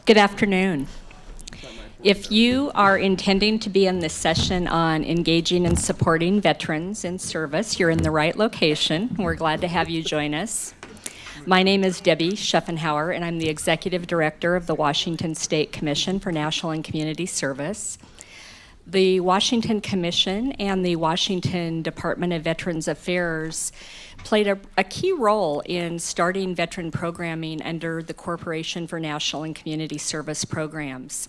Good afternoon. If you are intending to be in this session on engaging and supporting veterans in service, you're in the right location. We're glad to have you join us. My name is Debbie Schuffenhauer, and I'm the Executive Director of the Washington State Commission for National and Community Service. The Washington Commission and the Washington Department of Veterans Affairs played a key role in starting veteran programming under the Corporation for National and Community Service Programs.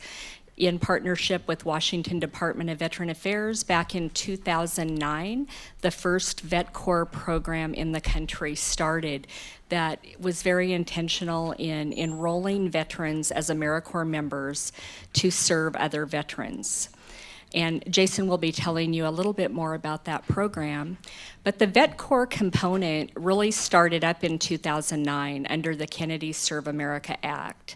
In partnership with Washington Department of Veteran Affairs, back in 2009, the first Vet Corps program in the country started that was very intentional in enrolling veterans as AmeriCorps members to serve other veterans. And Jason will be telling you a little bit more about that program. But the Vet Corps component really started up in 2009 under the Kennedy Serve America Act.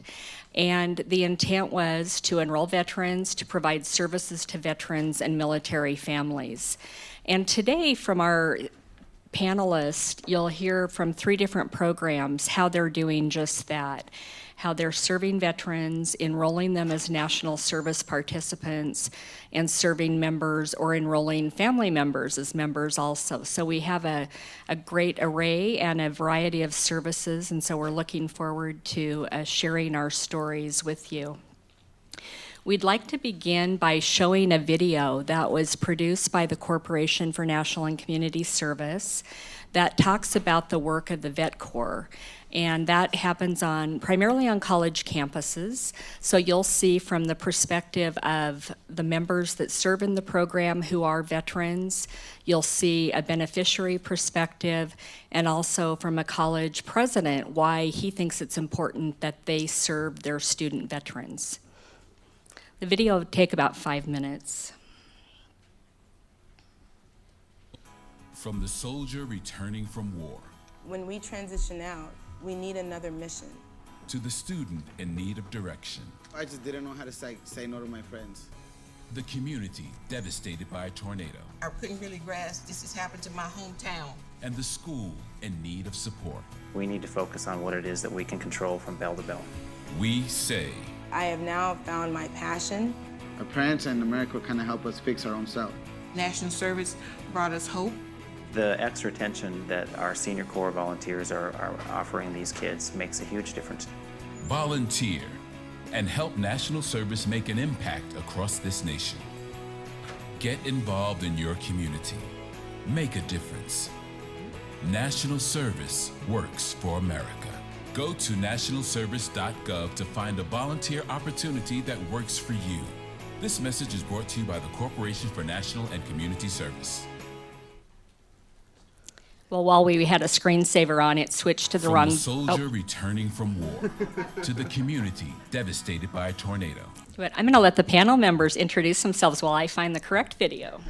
And the intent was to enroll veterans, to provide services to veterans and military families. And today, from our panelists, you'll hear from 3 different programs how they're doing just that, how they're serving veterans, enrolling them as national service participants, and serving members or enrolling family members as members also. So we have a great array and a variety of services, and so we're looking forward to sharing our stories with you. We'd like to begin by showing a video that was produced by the Corporation for National and Community Service that talks about the work of the Vet Corps. And that happens primarily on college campuses. So you'll see from the perspective of the members that serve in the program who are veterans, you'll see a beneficiary perspective, and also from a college president, why he thinks it's important that they serve their student veterans. The video will take about 5 minutes. From the soldier returning from war. When we transition out, we need another mission. To the student in need of direction. I just didn't know how to say no to my friends. The community devastated by a tornado. I couldn't really grasp this has happened to my hometown. And the school in need of support. We need to focus on what it is that we can control from bell to bell. We say. I have now found my passion. Our parents and AmeriCorps kind of help us fix our own self. National service brought us hope. The extra attention that our senior corps volunteers are offering these kids makes a huge difference. Volunteer and help National Service make an impact across this nation. Get involved in your community. Make a difference. National Service works for America. Go to nationalservice.gov to find a volunteer opportunity that works for you. This message is brought to you by the Corporation for National and Community Service. Well, while we had a screensaver on, it switched to the wrong... From the soldier returning from war to the community devastated by a tornado. But I'm going to let the panel members introduce themselves while I find the correct video.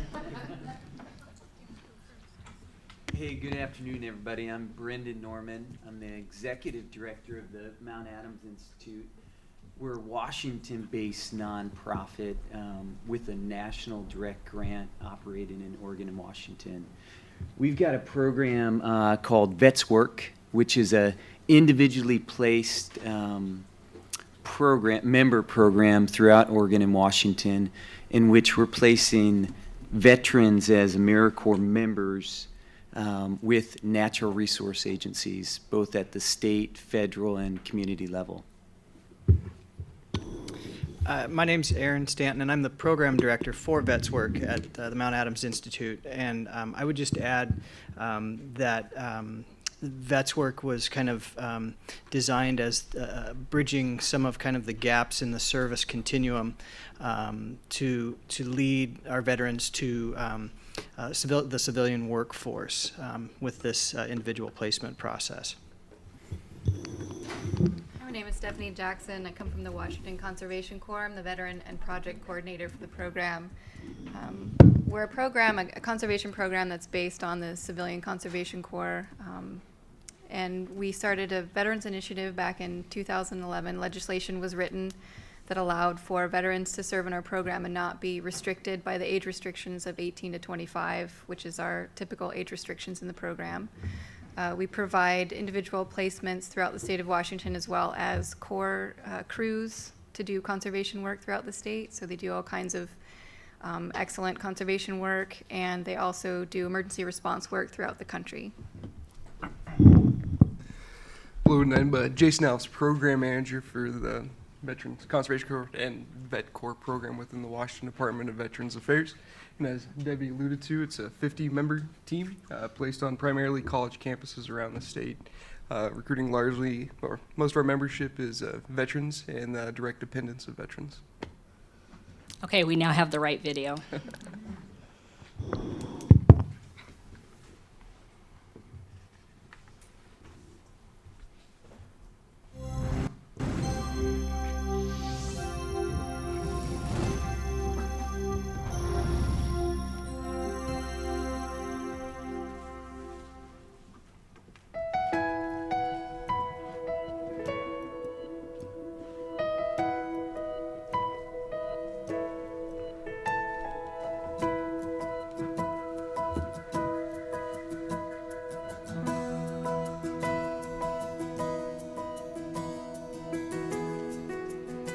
Hey, good afternoon, everybody. I'm Brendan Norman. I'm the executive director of the Mount Adams Institute. We're a Washington-based nonprofit with a national direct grant operating in Oregon and Washington. We've got a program called Vets Work, which is a individually placed member program throughout Oregon and Washington, in which we're placing veterans as AmeriCorps members with natural resource agencies, both at the state, federal, and community level. My name's Aaron Stanton, and I'm the program director for Vets Work at the Mount Adams Institute. And I would just add that Vets Work was kind of designed as bridging some of kind of the gaps in the service continuum to lead our veterans to the civilian workforce with this individual placement process. My name is Stephanie Jackson. I come from the Washington Conservation Corps. I'm the veteran and project coordinator for the program. We're a conservation program that's based on the Civilian Conservation Corps. And we started a veterans initiative back in 2011. Legislation was written that allowed for veterans to serve in our program and not be restricted by the age restrictions of 18 to 25, which is our typical age restrictions in the program. We provide individual placements throughout the state of Washington as well as core crews to do conservation work throughout the state. So they do all kinds of excellent conservation work, and they also do emergency response work throughout the country. Hello, I'm Jason Alves, Program Manager for the Veterans Conservation Corps and Vet Corps program within the Washington Department of Veterans Affairs. And as Debbie alluded to, it's a 50-member team placed on primarily college campuses around the state, recruiting largely, or most of our membership is veterans and direct dependents of veterans. Okay, we now have the right video.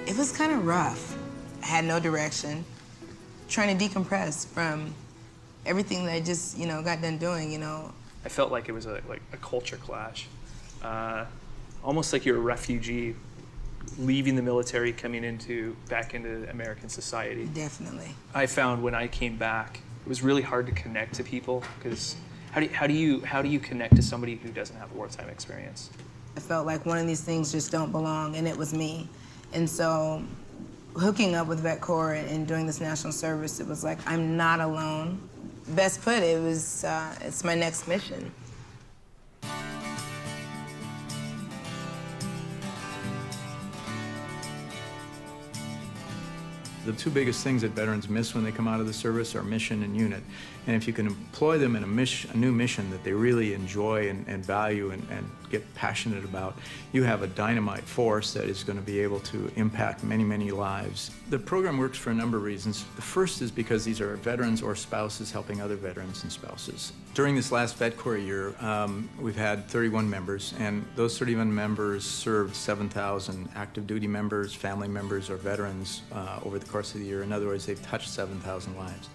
It was kind of rough. I had no direction, trying to decompress from everything that I just, got done doing, I felt like it was a culture clash. Almost like you're a refugee leaving the military, coming back into American society. Definitely. I found when I came back, it was really hard to connect to people because how do you connect to somebody who doesn't have wartime experience? I felt like one of these things just don't belong, and it was me. And so hooking up with Vet Corps and doing this national service, it was like, I'm not alone. Best put, it was, it's my next mission. The two biggest things that veterans miss when they come out of the service are mission and unit. And if you can employ them in a new mission that they really enjoy and value and get passionate about, you have a dynamite force that is going to be able to impact many, many lives. The program works for a number of reasons. The first is because these are veterans or spouses helping other veterans and spouses. During this last Vet Corps year, we've had 31 members, and those 31 members served 7,000 active duty members, family members, or veterans over the course of the year. In other words, they've touched 7,000 lives.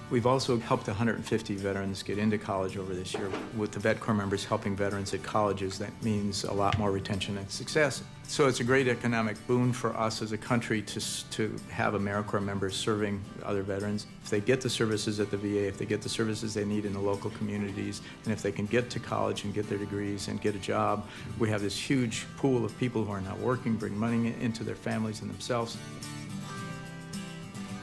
We've also helped 150 veterans get into college over this year. With the Vet Corps members helping veterans at colleges, that means a lot more retention and success. So it's a great economic boon for us as a country to have AmeriCorps members serving other veterans. If they get the services at the VA, if they get the services they need in the local communities, and if they can get to college and get their degrees and get a job, we have this huge pool of people who are not working, bring money into their families and themselves.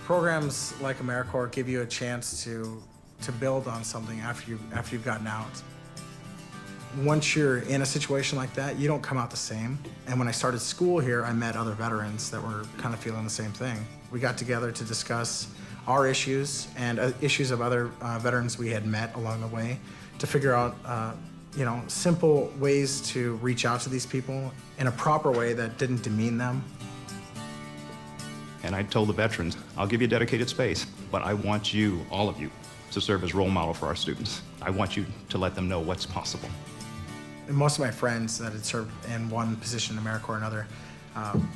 Programs like AmeriCorps give you a chance to build on something after you've gotten out. Once you're in a situation like that, you don't come out the same. And when I started school here, I met other veterans that were kind of feeling the same thing. We got together to discuss our issues and issues of other veterans we had met along the way to figure out simple ways to reach out to these people in a proper way that didn't demean them. And I told the veterans, I'll give you dedicated space, but I want you, all of you, to serve as role model for our students. I want you to let them know what's possible. And most of my friends that had served in one position in AmeriCorps or another,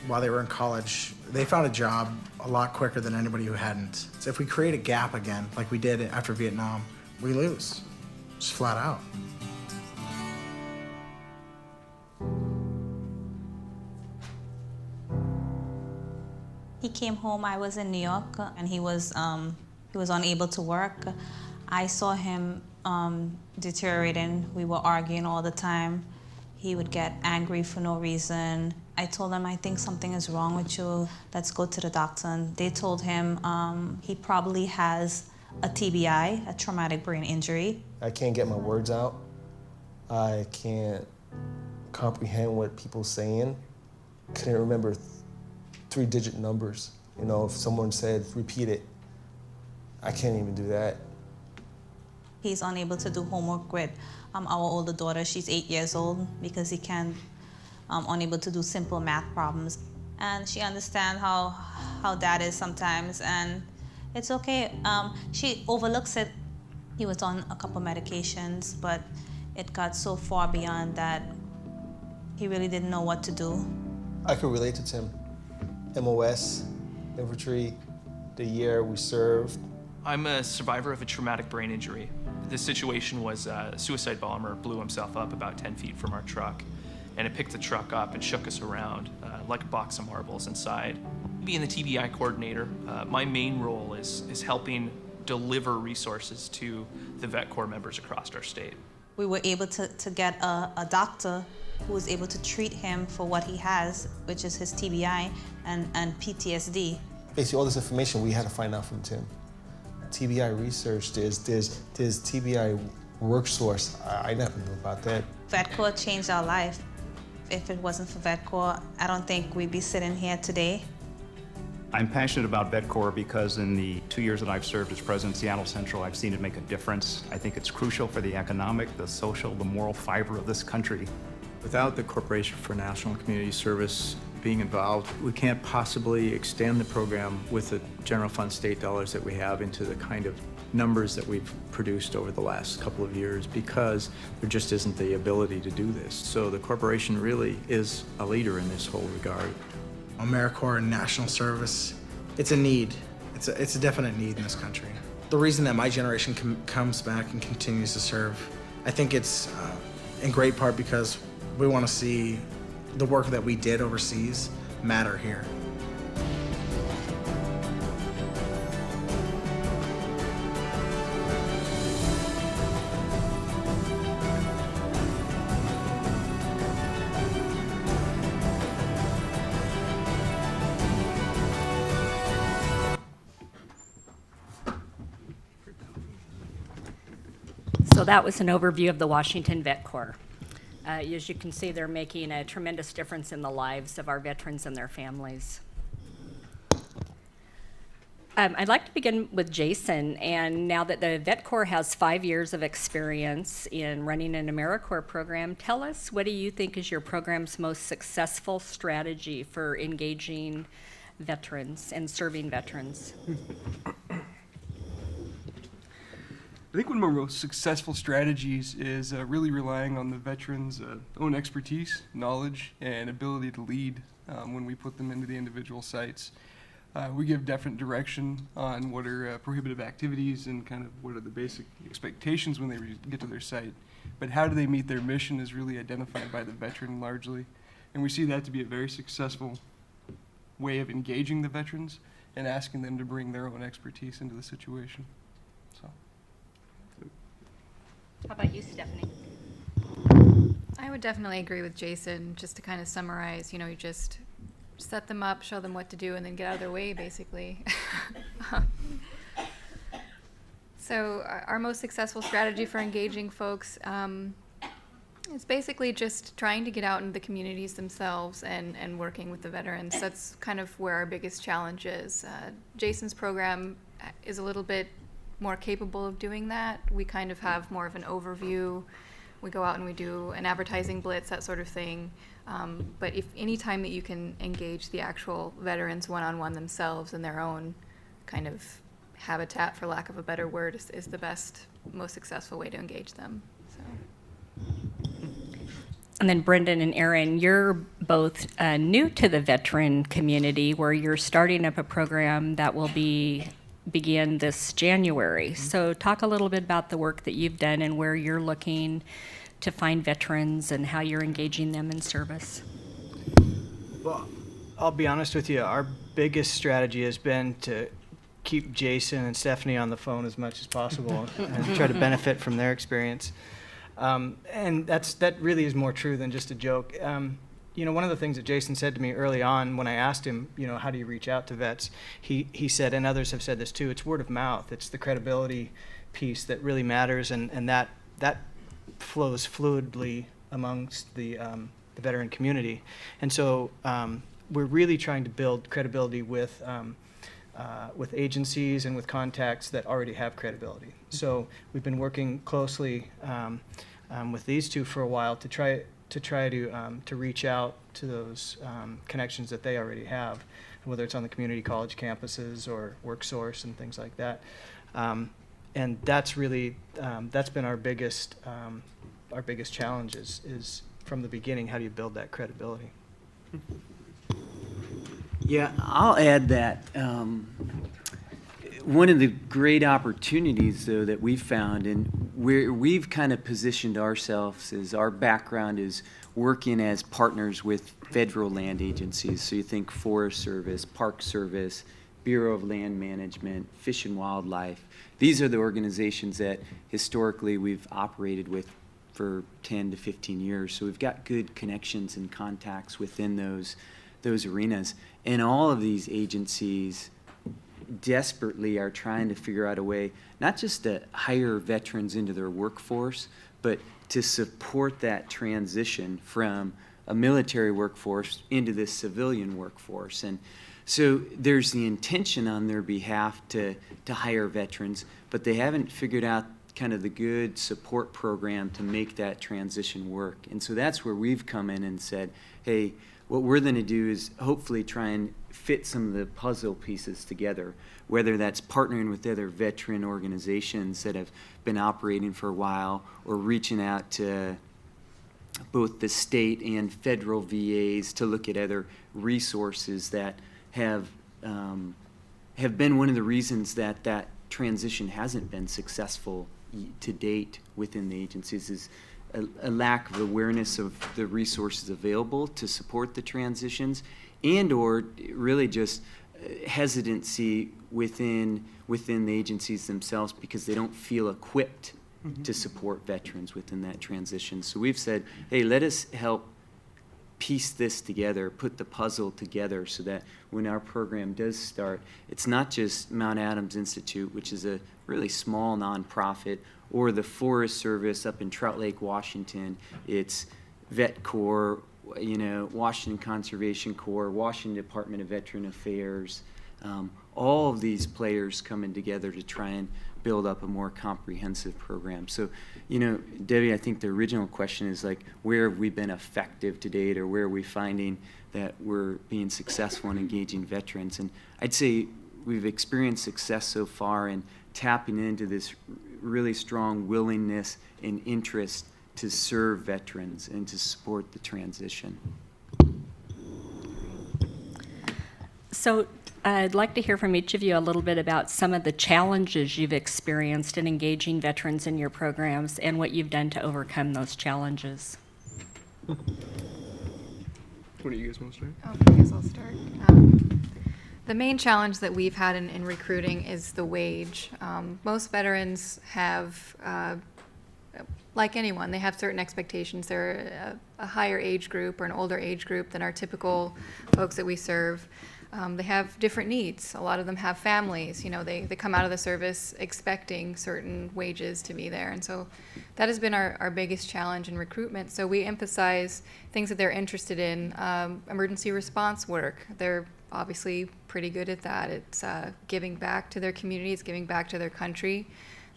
while they were in college, they found a job a lot quicker than anybody who hadn't. So if we create a gap again, like we did after Vietnam, we lose, just flat out. He came home, I was in New York, and he was unable to work. I saw him deteriorating. We were arguing all the time. He would get angry for no reason. I told him, I think something is wrong with you. Let's go to the doctor. And they told him he probably has a TBI, a traumatic brain injury. I can't get my words out. I can't comprehend what people are saying. Couldn't remember three-digit numbers. If someone said, repeat it, I can't even do that. He's unable to do homework with our older daughter. She's 8 years old because he can't, unable to do simple math problems. And she understands how that is sometimes, and it's okay. She overlooks it. He was on a couple medications, but it got so far beyond that he really didn't know what to do. I could relate to Tim. MOS, infantry, the year we served. I'm a survivor of a traumatic brain injury. This situation was a suicide bomber blew himself up about 10 feet from our truck, and it picked the truck up and shook us around like a box of marbles inside. Being the TBI coordinator, my main role is helping deliver resources to the Vet Corps members across our state. We were able to get a doctor who was able to treat him for what he has, which is his TBI and PTSD. Basically, all this information we had to find out from Tim. TBI research, there's TBI work source. I never knew about that. Vet Corps changed our life. If it wasn't for Vet Corps, I don't think we'd be sitting here today. I'm passionate about Vet Corps because in the 2 years that I've served as president of Seattle Central, I've seen it make a difference. I think it's crucial for the economic, the social, the moral fiber of this country. Without the Corporation for National Community Service being involved, we can't possibly extend the program with the general fund state dollars that we have into the kind of numbers that we've produced over the last couple of years, because there just isn't the ability to do this. So the corporation really is a leader in this whole regard. AmeriCorps and National Service, it's a need. It's a definite need in this country. The reason that my generation comes back and continues to serve, I think it's in great part because we want to see the work that we did overseas matter here. So that was an overview of the Washington Vet Corps. As you can see, they're making a tremendous difference in the lives of our veterans and their families. I'd like to begin with Jason, and now that the Vet Corps has 5 years of experience in running an AmeriCorps program, tell us, what do you think is your program's most successful strategy for engaging veterans and serving veterans? I think one of our most successful strategies is really relying on the veterans' own expertise, knowledge, and ability to lead when we put them into the individual sites. We give definite direction on what are prohibitive activities and kind of what are the basic expectations when they get to their site. But how do they meet their mission is really identified by the veteran largely. And we see that to be a very successful way of engaging the veterans and asking them to bring their own expertise into the situation. So. How about you, Stephanie? I would definitely agree with Jason. Just to kind of summarize, you just set them up, show them what to do, and then get out of their way, basically. So our most successful strategy for engaging folks is basically just trying to get out into the communities themselves and working with the veterans. That's kind of where our biggest challenge is. Jason's program is a little bit more capable of doing that. We kind of have more of an overview. We go out and we do an advertising blitz, that sort of thing. But if any time that you can engage the actual veterans one-on-one themselves in their own kind of habitat, for lack of a better word, is the best, most successful way to engage them. So. And then Brendan and Aaron, you're both new to the veteran community, where you're starting up a program that will begin this January. So talk a little bit about the work that you've done and where you're looking to find veterans and how you're engaging them in service. Well, I'll be honest with you, our biggest strategy has been to keep Jason and Stephanie on the phone as much as possible and try to benefit from their experience. And that really is more true than just a joke. One of the things that Jason said to me early on when I asked him, how do you reach out to vets? He said, and others have said this too, it's word of mouth. It's the credibility piece that really matters, and that flows fluidly amongst the veteran community. And so we're really trying to build credibility with agencies and with contacts that already have credibility. So we've been working closely with these two for a while to try to reach out to those connections that they already have, whether it's on the community college campuses or WorkSource and things like that. And that's really that's been our biggest our biggest challenge is from the beginning, how do you build that credibility? Yeah, I'll add that one of the great opportunities, though, that we've found, and where we've kind of positioned ourselves, is our background is working as partners with federal land agencies. So you think Forest Service, Park Service, Bureau of Land Management, Fish and Wildlife. These are the organizations that historically we've operated with for 10 to 15 years. So we've got good connections and contacts within those arenas. And all of these agencies desperately are trying to figure out a way, not just to hire veterans into their workforce, but to support that transition from a military workforce into this civilian workforce. And so there's the intention on their behalf to hire veterans, but they haven't figured out kind of the good support program to make that transition work. And so that's where we've come in and said, hey, what we're going to do is hopefully try and fit some of the puzzle pieces together, whether that's partnering with other veteran organizations that have been operating for a while, or reaching out to both the state and federal VAs to look at other resources that have been one of the reasons that that transition hasn't been successful to date within the agencies, is a lack of awareness of the resources available to support the transitions, and or really just hesitancy within the agencies themselves because they don't feel equipped to support veterans within that transition. So we've said, hey, let us help piece this together, put the puzzle together, so that when our program does start, it's not just Mount Adams Institute, which is a really small nonprofit, or the Forest Service up in Trout Lake, Washington. It's Vet Corps, Washington Conservation Corps, Washington Department of Veteran Affairs, all of these players coming together to try and build up a more comprehensive program. So, Debbie, I think the original question is like, where have we been effective to date, or where are we finding that we're being successful in engaging veterans? And I'd say we've experienced success so far in tapping into this really strong willingness and interest to serve veterans and to support the transition. So I'd like to hear from each of you a little bit about some of the challenges you've experienced in engaging veterans in your programs and what you've done to overcome those challenges. What do you guys want to start? I guess I'll start. The main challenge that we've had in recruiting is the wage. Most veterans have, like anyone, they have certain expectations. They're a higher age group or an older age group than our typical folks that we serve. They have different needs. A lot of them have families. They come out of the service expecting certain wages to be there. And so that has been our biggest challenge in recruitment. So we emphasize things that they're interested in. Emergency response work. They're obviously pretty good at that. It's giving back to their communities, giving back to their country.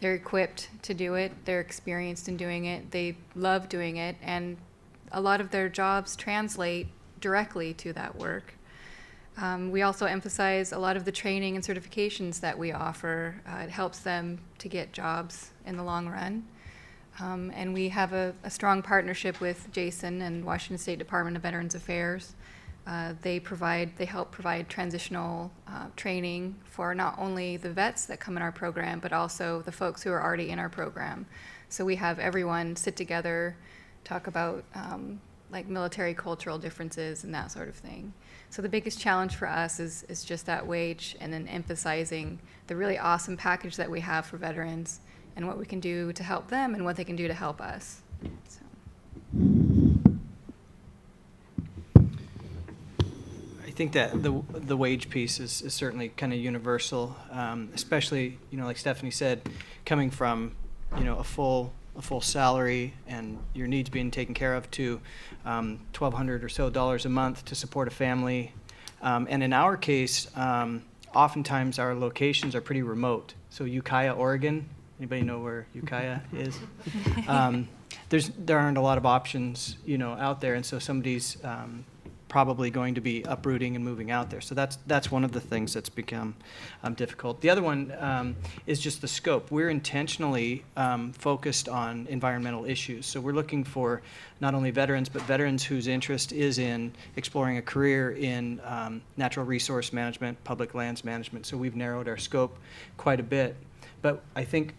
They're equipped to do it. They're experienced in doing it. They love doing it. And a lot of their jobs translate directly to that work. We also emphasize a lot of the training and certifications that we offer. It helps them to get jobs in the long run. And we have a strong partnership with Jason and Washington State Department of Veterans Affairs. They help provide transitional training for not only the vets that come in our program, but also the folks who are already in our program. So we have everyone sit together, talk about like military cultural differences and that sort of thing. So the biggest challenge for us is just that wage, and then emphasizing the really awesome package that we have for veterans and what we can do to help them and what they can do to help us. So. I think that the wage piece is certainly kind of universal, especially, like Stephanie said, coming from, a full salary and your needs being taken care of to $1,200 or so a month to support a family. And in our case, oftentimes our locations are pretty remote. So Ukiah, Oregon, anybody know where Ukiah is? There aren't a lot of options, out there. And so somebody's probably going to be uprooting and moving out there. So that's one of the things that's become difficult. The other one is just the scope. We're intentionally focused on environmental issues. So we're looking for not only veterans, but veterans whose interest is in exploring a career in natural resource management, public lands management. So we've narrowed our scope quite a bit. But I think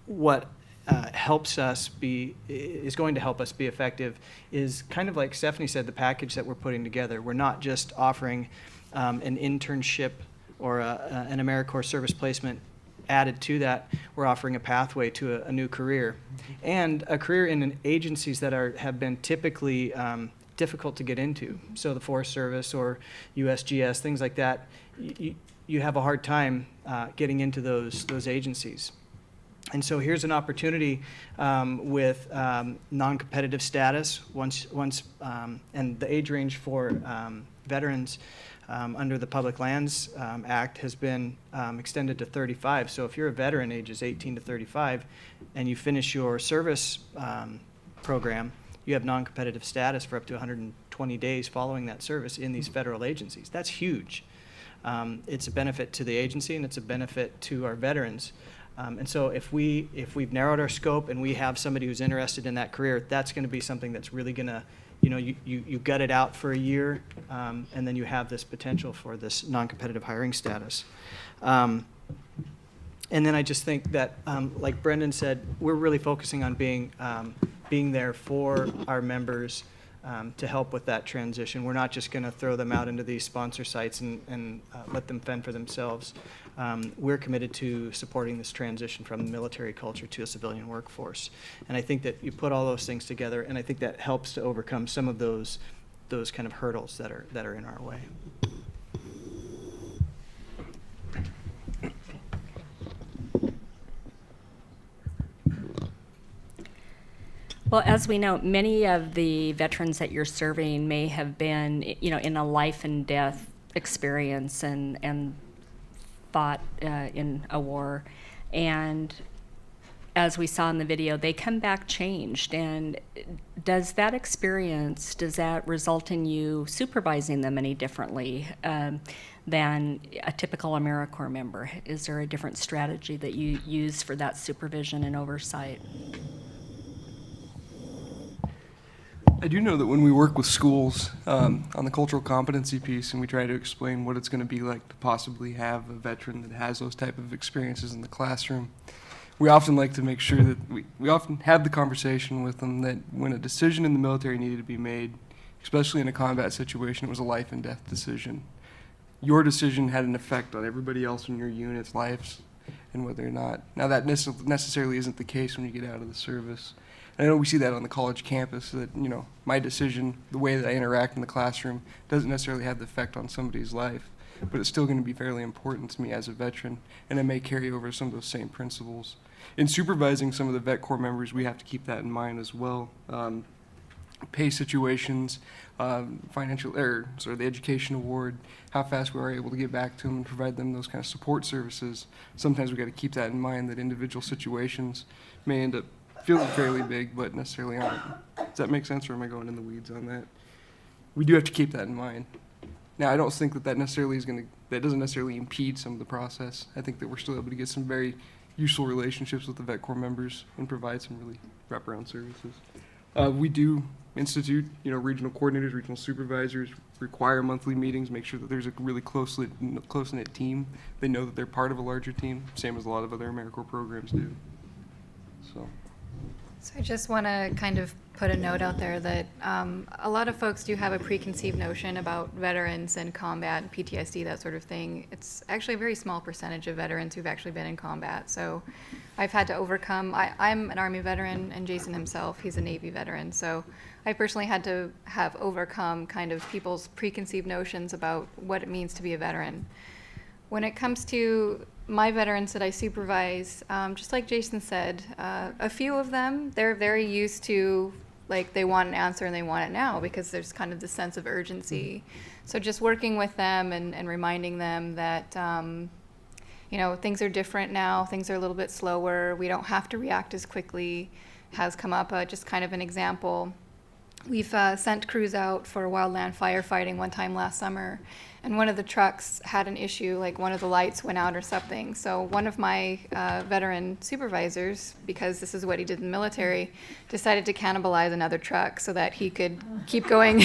what is going to help us be effective is kind of like Stephanie said, the package that we're putting together. We're not just offering an internship or an AmeriCorps service placement added to that. We're offering a pathway to a new career, and a career in agencies that have been typically difficult to get into. So the Forest Service or USGS, things like that, you have a hard time getting into those agencies. And so here's an opportunity with non-competitive status and the age range for veterans under the Public Lands Act has been extended to 35. So if you're a veteran ages 18 to 35 and you finish your service program, you have non-competitive status for up to 120 days following that service in these federal agencies. That's huge. It's a benefit to the agency and it's a benefit to our veterans. And so if we've narrowed our scope and we have somebody who's interested in that career, that's going to be something that's really going to, you gut it out for a year, and then you have this potential for this non-competitive hiring status. And then I just think that, like Brendan said, we're really focusing on being there for our members to help with that transition. We're not just going to throw them out into these sponsor sites and let them fend for themselves. We're committed to supporting this transition from the military culture to a civilian workforce. And I think that you put all those things together, and I think that helps to overcome some of those kind of hurdles that are in our way. Well, as we know, many of the veterans that you're serving may have been, in a life and death experience and fought in a war. And as we saw in the video, they come back changed. And does that result in you supervising them any differently than a typical AmeriCorps member? Is there a different strategy that you use for that supervision and oversight? I do know that when we work with schools on the cultural competency piece and we try to explain what it's going to be like to possibly have a veteran that has those type of experiences in the classroom, we often like to make sure that we often have the conversation with them that when a decision in the military needed to be made, especially in a combat situation, it was a life and death decision. Your decision had an effect on everybody else in your unit's lives and whether or not. Now that necessarily isn't the case when you get out of the service. I know we see that on the college campus, that, my decision, the way that I interact in the classroom, doesn't necessarily have the effect on somebody's life, but it's still going to be fairly important to me as a veteran, and it may carry over some of those same principles. In supervising some of the Vet Corps members, we have to keep that in mind as well. Pay situations, the education award, how fast we are able to get back to them and provide them those kind of support services. Sometimes we got to keep that in mind, that individual situations may end up feeling fairly big, but necessarily aren't. Does that make sense, or am I going in the weeds on that? We do have to keep that in mind. Now, I don't think that doesn't necessarily impede some of the process. I think that we're still able to get some very useful relationships with the Vet Corps members and provide some really wraparound services. We do institute, regional coordinators, regional supervisors, require monthly meetings, make sure that there's a really close-knit team. They know that they're part of a larger team, same as a lot of other AmeriCorps programs do. So I just want to kind of put a note out there that a lot of folks do have a preconceived notion about veterans and combat, PTSD, that sort of thing. It's actually a very small percentage of veterans who've actually been in combat. So I've had to overcome, I'm an Army veteran, and Jason himself, he's a Navy veteran. So I personally had to have overcome kind of people's preconceived notions about what it means to be a veteran. When it comes to my veterans that I supervise, just like Jason said, a few of them, they're very used to, like, they want an answer and they want it now because there's kind of this sense of urgency. So just working with them and reminding them that, things are different now, things are a little bit slower, we don't have to react as quickly, has come up. Just kind of an example. We've sent crews out for wildland firefighting one time last summer, and one of the trucks had an issue, like one of the lights went out or something. So one of my veteran supervisors, because this is what he did in the military, decided to cannibalize another truck so that he could keep going.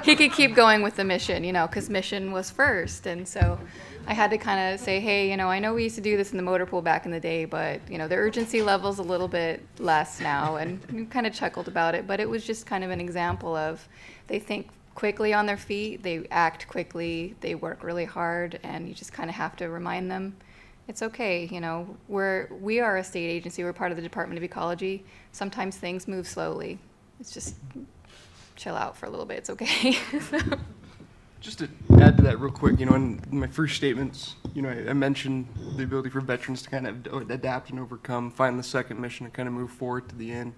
He could keep going with the mission, you know, because mission was first. And so I had to kind of say, hey, you know, I know we used to do this in the motor pool back in the day, but, you know, the urgency level's a little bit less now, and we kind of chuckled about it. But it was just kind of an example of they think quickly on their feet, they act quickly, they work really hard, and you just kind of have to remind them it's okay. You know, we are a state agency, we're part of the Department of Ecology. Sometimes things move slowly. It's just chill out for a little bit, it's okay. Just to add to that real quick, you know, in my first statements, you know, I mentioned the ability for veterans to kind of adapt and overcome, find the second mission and kind of move forward to the end.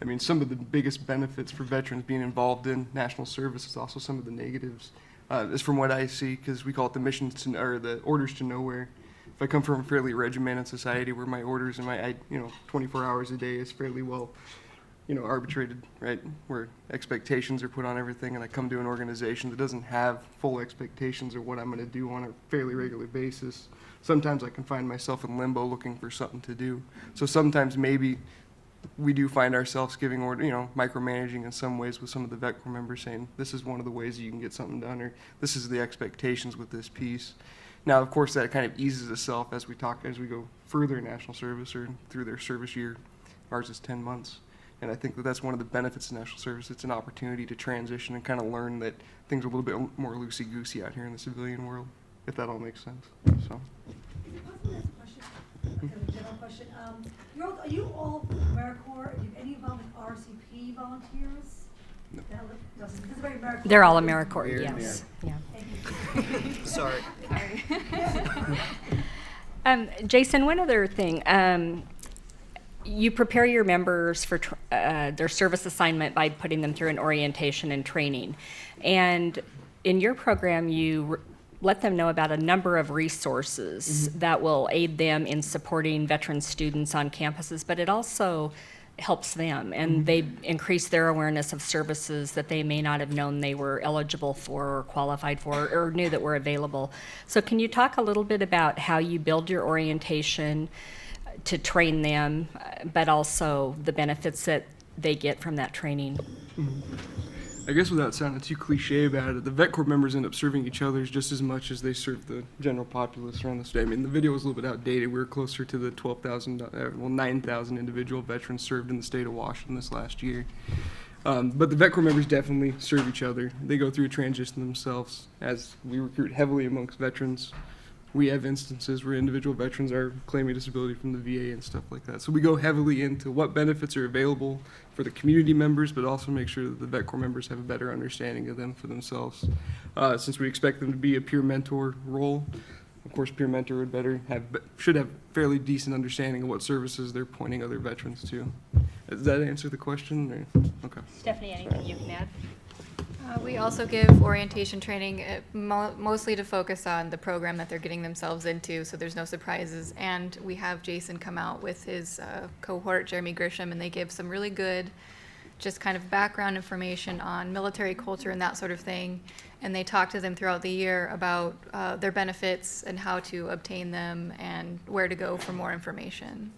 I mean, some of the biggest benefits for veterans being involved in national service is also some of the negatives, is from what I see, because we call it the missions to, or the orders to nowhere. If I come from a fairly regimented society where my orders and my, you know, 24 hours a day is fairly well, you know, arbitrated, right, where expectations are put on everything, and I come to an organization that doesn't have full expectations of what I'm going to do on a fairly regular basis, sometimes I can find myself in limbo looking for something to do. So sometimes maybe we do find ourselves giving order, you know, micromanaging in some ways with some of the vet corps members, saying this is one of the ways you can get something done, or this is the expectations with this piece. Now, of course, that kind of eases itself as we go further in national service or through their service year. Ours is 10 months. And I think that that's one of the benefits of national service. It's an opportunity to transition and kind of learn that things are a little bit more loosey-goosey out here in the civilian world, if that all makes sense. So. General question. Are you all AmeriCorps? Are any involved with RCP volunteers? No. They're all AmeriCorps, yes. Yeah. Sorry. Jason, one other thing. You prepare your members for their service assignment by putting them through an orientation and training. And in your program, you let them know about a number of resources that will aid them in supporting veteran students on campuses, but it also helps them, and they increase their awareness of services that they may not have known they were eligible for or qualified for or knew that were available. So can you talk a little bit about how you build your orientation to train them, but also the benefits that they get from that training? I guess without sounding too cliche about it, the vet corps members end up serving each other just as much as they serve the general populace around the state. I mean, the video was a little bit outdated. We were closer to the 9,000 individual veterans served in the state of Washington this last year. But the vet corps members definitely serve each other. They go through a transition themselves. As we recruit heavily amongst veterans, we have instances where individual veterans are claiming disability from the VA and stuff like that. So we go heavily into what benefits are available for the community members, but also make sure that the vet corps members have a better understanding of them for themselves. Since we expect them to be a peer mentor role, of course, peer mentor should have fairly decent understanding of what services they're pointing other veterans to. Does that answer the question? Or? Okay. Stephanie, anything you can add? We also give orientation training mostly to focus on the program that they're getting themselves into, so there's no surprises. And we have Jason come out with his cohort, Jeremy Grisham, and they give some really good just kind of background information on military culture and that sort of thing. And they talk to them throughout the year about their benefits and how to obtain them and where to go for more information.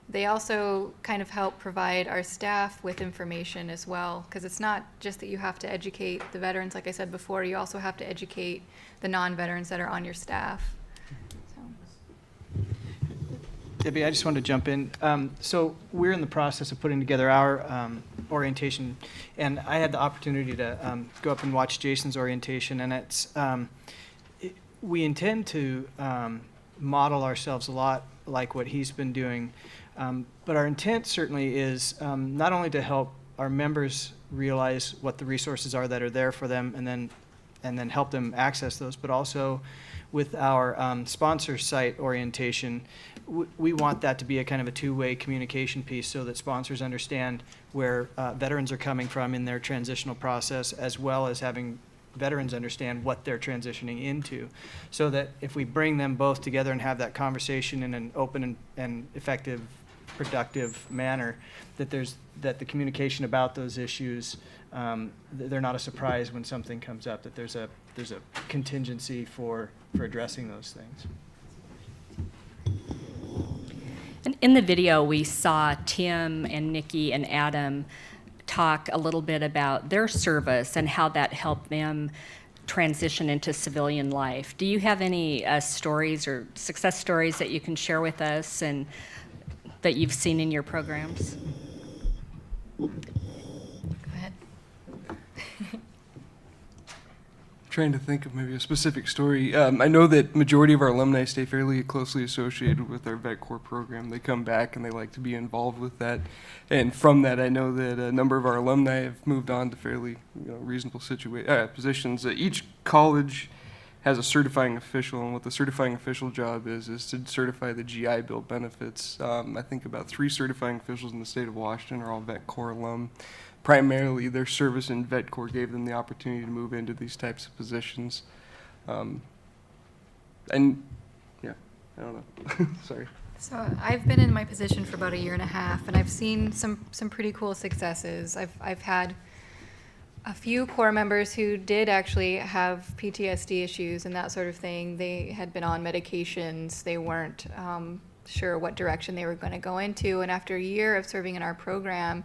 They also kind of help provide our staff with information as well, because it's not just that you have to educate the veterans, like I said before, you also have to educate the non-veterans that are on your staff. So. Debbie, I just wanted to jump in. So we're in the process of putting together our orientation, and I had the opportunity to go up and watch Jason's orientation, and we intend to model ourselves a lot like what he's been doing. But our intent certainly is not only to help our members realize what the resources are that are there for them and then help them access those, but also with our sponsor site orientation, we want that to be a kind of a two-way communication piece so that sponsors understand where veterans are coming from in their transitional process, as well as having veterans understand what they're transitioning into, so that if we bring them both together and have that conversation in an open and effective productive manner, that the communication about those issues, they're not a surprise when something comes up, that there's a contingency for addressing those things. And in the video, we saw Tim and Nikki and Adam talk a little bit about their service and how that helped them transition into civilian life. Do you have any stories or success stories that you can share with us and that you've seen in your programs? Go ahead. Trying to think of maybe a specific story. I know that majority of our alumni stay fairly closely associated with our Vet Corps program. They come back and they like to be involved with that. And from that, I know that a number of our alumni have moved on to fairly reasonable positions. Each college has a certifying official, and what the certifying official job is to certify the GI Bill benefits. I think about 3 certifying officials in the state of Washington are all Vet Corps alum. Primarily, their service in Vet Corps gave them the opportunity to move into these types of positions. And, yeah, I don't know. Sorry. So I've been in my position for about 1.5 years, and I've seen some pretty cool successes. I've had a few Corps members who did actually have PTSD issues and that sort of thing. They had been on medications. They weren't sure what direction they were going to go into. And after a year of serving in our program,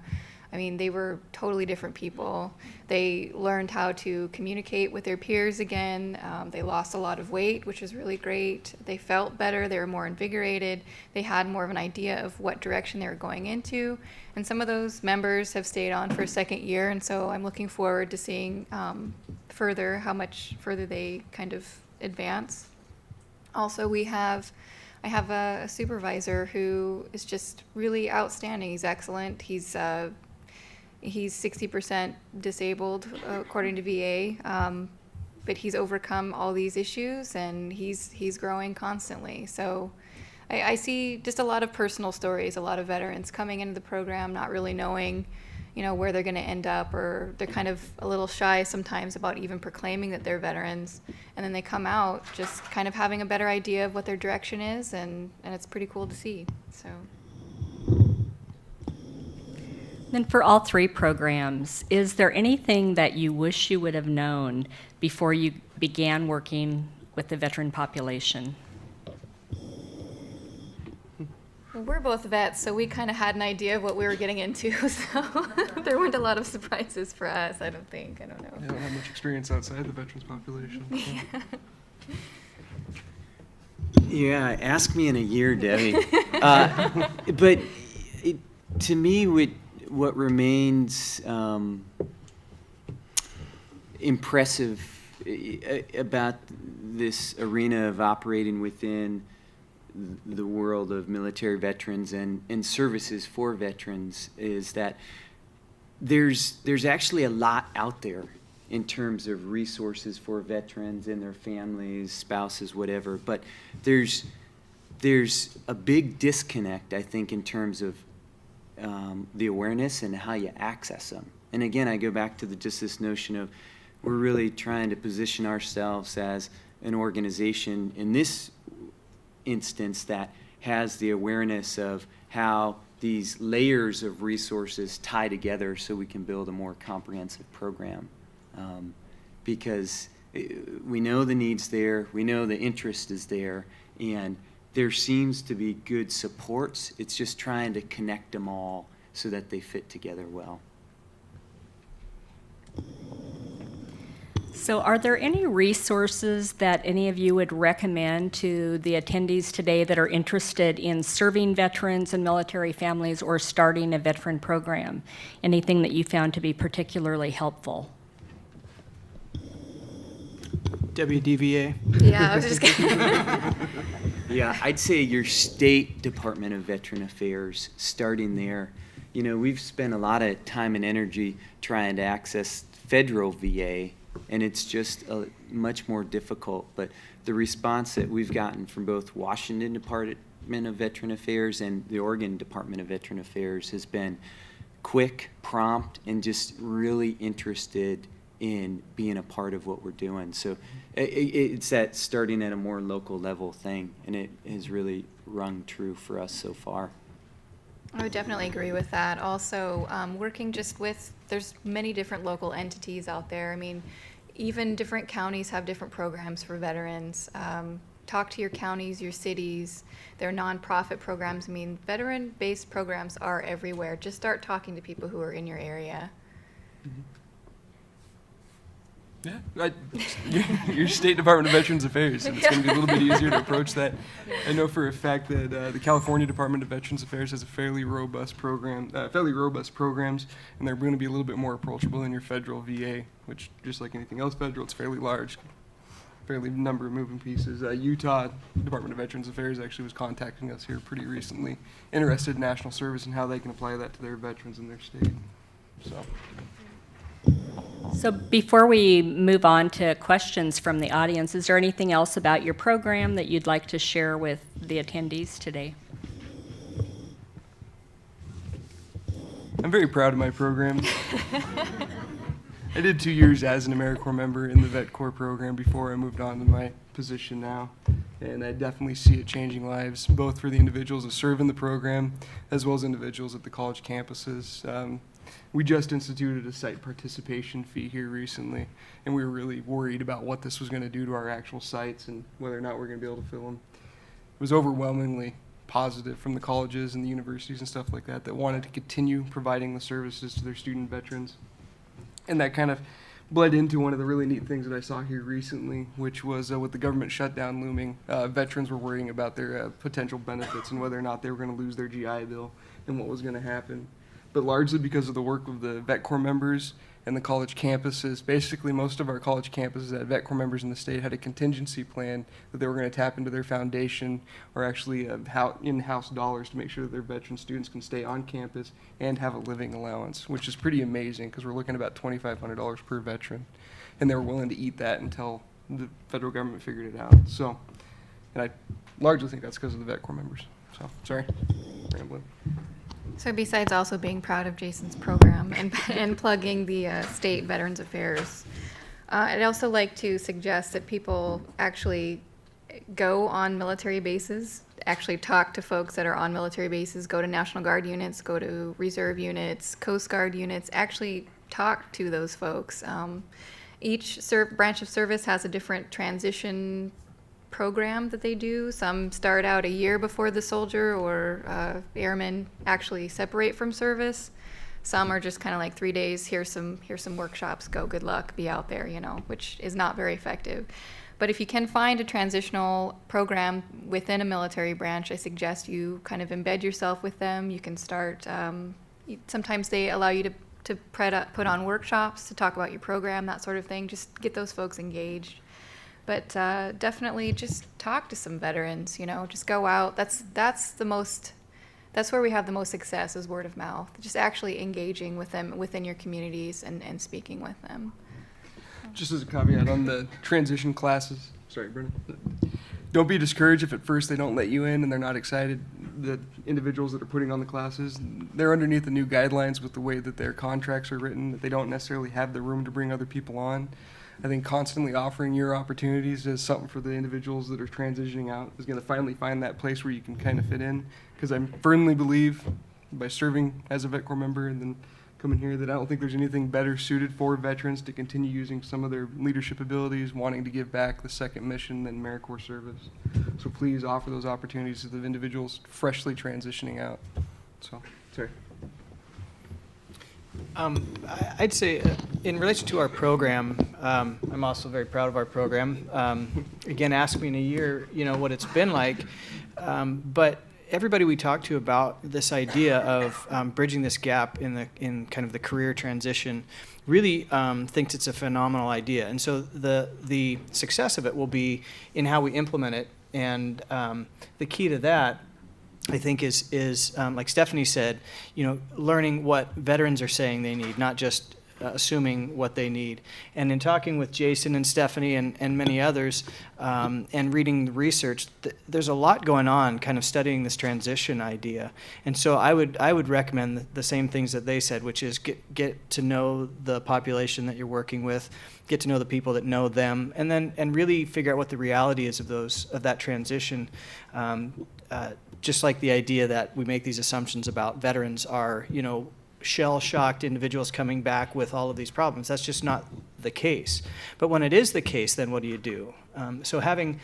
I mean, they were totally different people. They learned how to communicate with their peers again. They lost a lot of weight, which was really great. They felt better. They were more invigorated. They had more of an idea of what direction they were going into. And some of those members have stayed on for a second year, and so I'm looking forward to seeing further how much further they kind of advance. Also, I have a supervisor who is just really outstanding. He's excellent. He's 60% disabled, according to VA, but he's overcome all these issues, and he's growing constantly. So I see just a lot of personal stories, a lot of veterans coming into the program not really knowing, where they're going to end up, or they're kind of a little shy sometimes about even proclaiming that they're veterans, and then they come out just kind of having a better idea of what their direction is, and it's pretty cool to see. So. Then for all 3 programs, is there anything that you wish you would have known before you began working with the veteran population? Well, we're both vets, so we kind of had an idea of what we were getting into, so there weren't a lot of surprises for us, I don't think. I don't know. I don't have much experience outside the veterans population. So. Yeah, ask me in a year, Debbie. But to me, what remains impressive about this arena of operating within the world of military veterans and services for veterans is that there's actually a lot out there in terms of resources for veterans and their families, spouses, whatever. But there's a big disconnect, I think, in terms of the awareness and how you access them. And again, I go back to just this notion of we're really trying to position ourselves as an organization in this instance that has the awareness of how these layers of resources tie together so we can build a more comprehensive program. Because we know the needs there, we know the interest is there, and there seems to be good supports. It's just trying to connect them all so that they fit together well. So are there any resources that any of you would recommend to the attendees today that are interested in serving veterans and military families or starting a veteran program? Anything that you found to be particularly helpful? WDVA. Yeah, I was just kidding. Yeah, I'd say your state Department of Veteran Affairs, starting there. We've spent a lot of time and energy trying to access federal VA, and it's just much more difficult. But the response that we've gotten from both Washington Department of Veteran Affairs and the Oregon Department of Veteran Affairs has been quick, prompt, and just really interested in being a part of what we're doing. So it's that starting at a more local level thing, and it has really rung true for us so far. I would definitely agree with that. Also, working just with, there's many different local entities out there. I mean, even different counties have different programs for veterans. Talk to your counties, your cities, their nonprofit programs. I mean, veteran-based programs are everywhere. Just start talking to people who are in your area. Yeah, your State Department of Veterans Affairs, and it's going to be a little bit easier to approach that. I know for a fact that the California Department of Veterans Affairs has a fairly robust programs, and they're going to be a little bit more approachable than your federal VA, which, just like anything else federal, it's fairly large, fairly number of moving pieces. Utah Department of Veterans Affairs actually was contacting us here pretty recently, interested in national service and how they can apply that to their veterans in their state. So before we move on to questions from the audience, is there anything else about your program that you'd like to share with the attendees today? I'm very proud of my program. I did 2 years as an AmeriCorps member in the Vet Corps program before I moved on to my position now. And I definitely see it changing lives, both for the individuals that serve in the program, as well as individuals at the college campuses. We just instituted a site participation fee here recently, and we were really worried about what this was going to do to our actual sites and whether or not we're going to be able to fill them. It was overwhelmingly positive from the colleges and the universities and stuff like that that wanted to continue providing the services to their student veterans. And that kind of bled into one of the really neat things that I saw here recently, which was with the government shutdown looming, veterans were worrying about their potential benefits and whether or not they were going to lose their GI Bill and what was going to happen. But largely because of the work of the Vet Corps members and the college campuses, basically most of our college campuses that had Vet Corps members in the state had a contingency plan that they were going to tap into their foundation or actually in-house dollars to make sure that their veteran students can stay on campus and have a living allowance, which is pretty amazing because we're looking at about $2,500 per veteran. And they were willing to eat that until the federal government figured it out. So, and I largely think that's because of the Vet Corps members. So, sorry, rambling. So besides also being proud of Jason's program and plugging the State Veterans Affairs, I'd also like to suggest that people actually go on military bases, actually talk to folks that are on military bases, go to National Guard units, go to Reserve units, Coast Guard units, actually talk to those folks. Each branch of service has a different transition program that they do. Some start out a year before the soldier or airmen actually separate from service. Some are just kind of like 3 days, here's some workshops, go, good luck, be out there, which is not very effective. But if you can find a transitional program within a military branch, I suggest you kind of embed yourself with them. You can start, sometimes they allow you to put on workshops to talk about your program, that sort of thing. Just get those folks engaged. But definitely just talk to some veterans, just go out. That's where we have the most success, is word of mouth. Just actually engaging with them within your communities and speaking with them. Just as a caveat on the transition classes, sorry, Brennan, don't be discouraged if at first they don't let you in and they're not excited. The individuals that are putting on the classes, they're underneath the new guidelines with the way that their contracts are written, that they don't necessarily have the room to bring other people on. I think constantly offering your opportunities is something for the individuals that are transitioning out is going to finally find that place where you can kind of fit in. Because I firmly believe, by serving as a Vet Corps member and then coming here, that I don't think there's anything better suited for veterans to continue using some of their leadership abilities, wanting to give back the second mission than AmeriCorps service. So please offer those opportunities to the individuals freshly transitioning out. So, sorry. I'd say in relation to our program, I'm also very proud of our program. Again, ask me in a year, what it's been like. But everybody we talk to about this idea of bridging this gap in kind of the career transition really thinks it's a phenomenal idea. And so the success of it will be in how we implement it. And the key to that, I think, is like Stephanie said, learning what veterans are saying they need, not just assuming what they need. And in talking with Jason and Stephanie and many others, and reading the research, there's a lot going on kind of studying this transition idea. And so I would recommend the same things that they said, which is get to know the population that you're working with, get to know the people that know them, and really figure out what the reality is of that transition. just like the idea that we make these assumptions about veterans are, shell-shocked individuals coming back with all of these problems. That's just not the case. But when it is the case, then what do you do? So having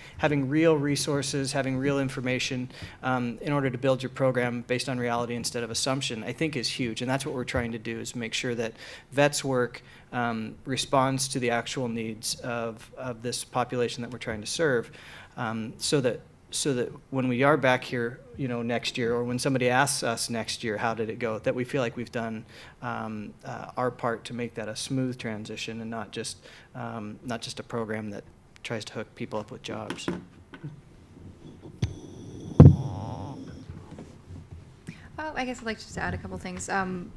real resources, having real information in order to build your program based on reality instead of assumption, I think is huge. And that's what we're trying to do, is make sure that Vets Work responds to the actual needs of this population that we're trying to serve, so that when we are back here, next year, or when somebody asks us next year, how did it go, that we feel like we've done our part to make that a smooth transition, and not just a program that tries to hook people up with jobs. I guess I'd like to just add a couple things.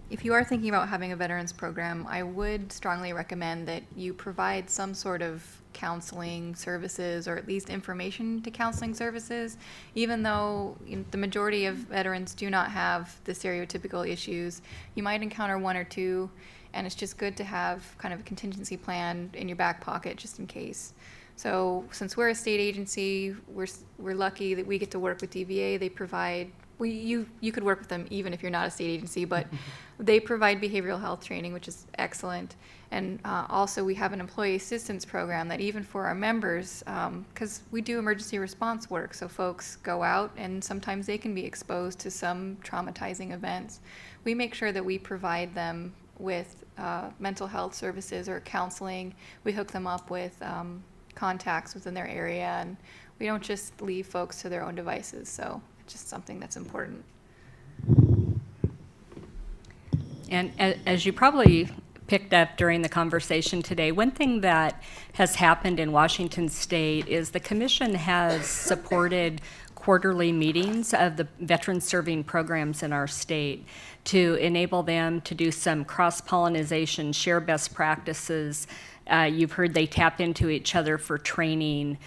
If you are thinking about having a veterans program, I would strongly recommend that you provide some sort of counseling services, or at least information to counseling services, even though the majority of veterans do not have the stereotypical issues. You might encounter one or two, and it's just good to have kind of a contingency plan in your back pocket just in case. So since we're a state agency, we're lucky that we get to work with DVA. They provide, you could work with them even if you're not a state agency, but they provide behavioral health training, which is excellent. And also we have an employee assistance program that even for our members, because we do emergency response work, so folks go out and sometimes they can be exposed to some traumatizing events. We make sure that we provide them with mental health services or counseling. We hook them up with contacts within their area, and we don't just leave folks to their own devices. So it's just something that's important. And as you probably picked up during the conversation today, one thing that has happened in Washington State is the Commission has supported quarterly meetings of the veteran serving programs in our state to enable them to do some cross-pollination, share best practices. You've heard they tap into each other for training.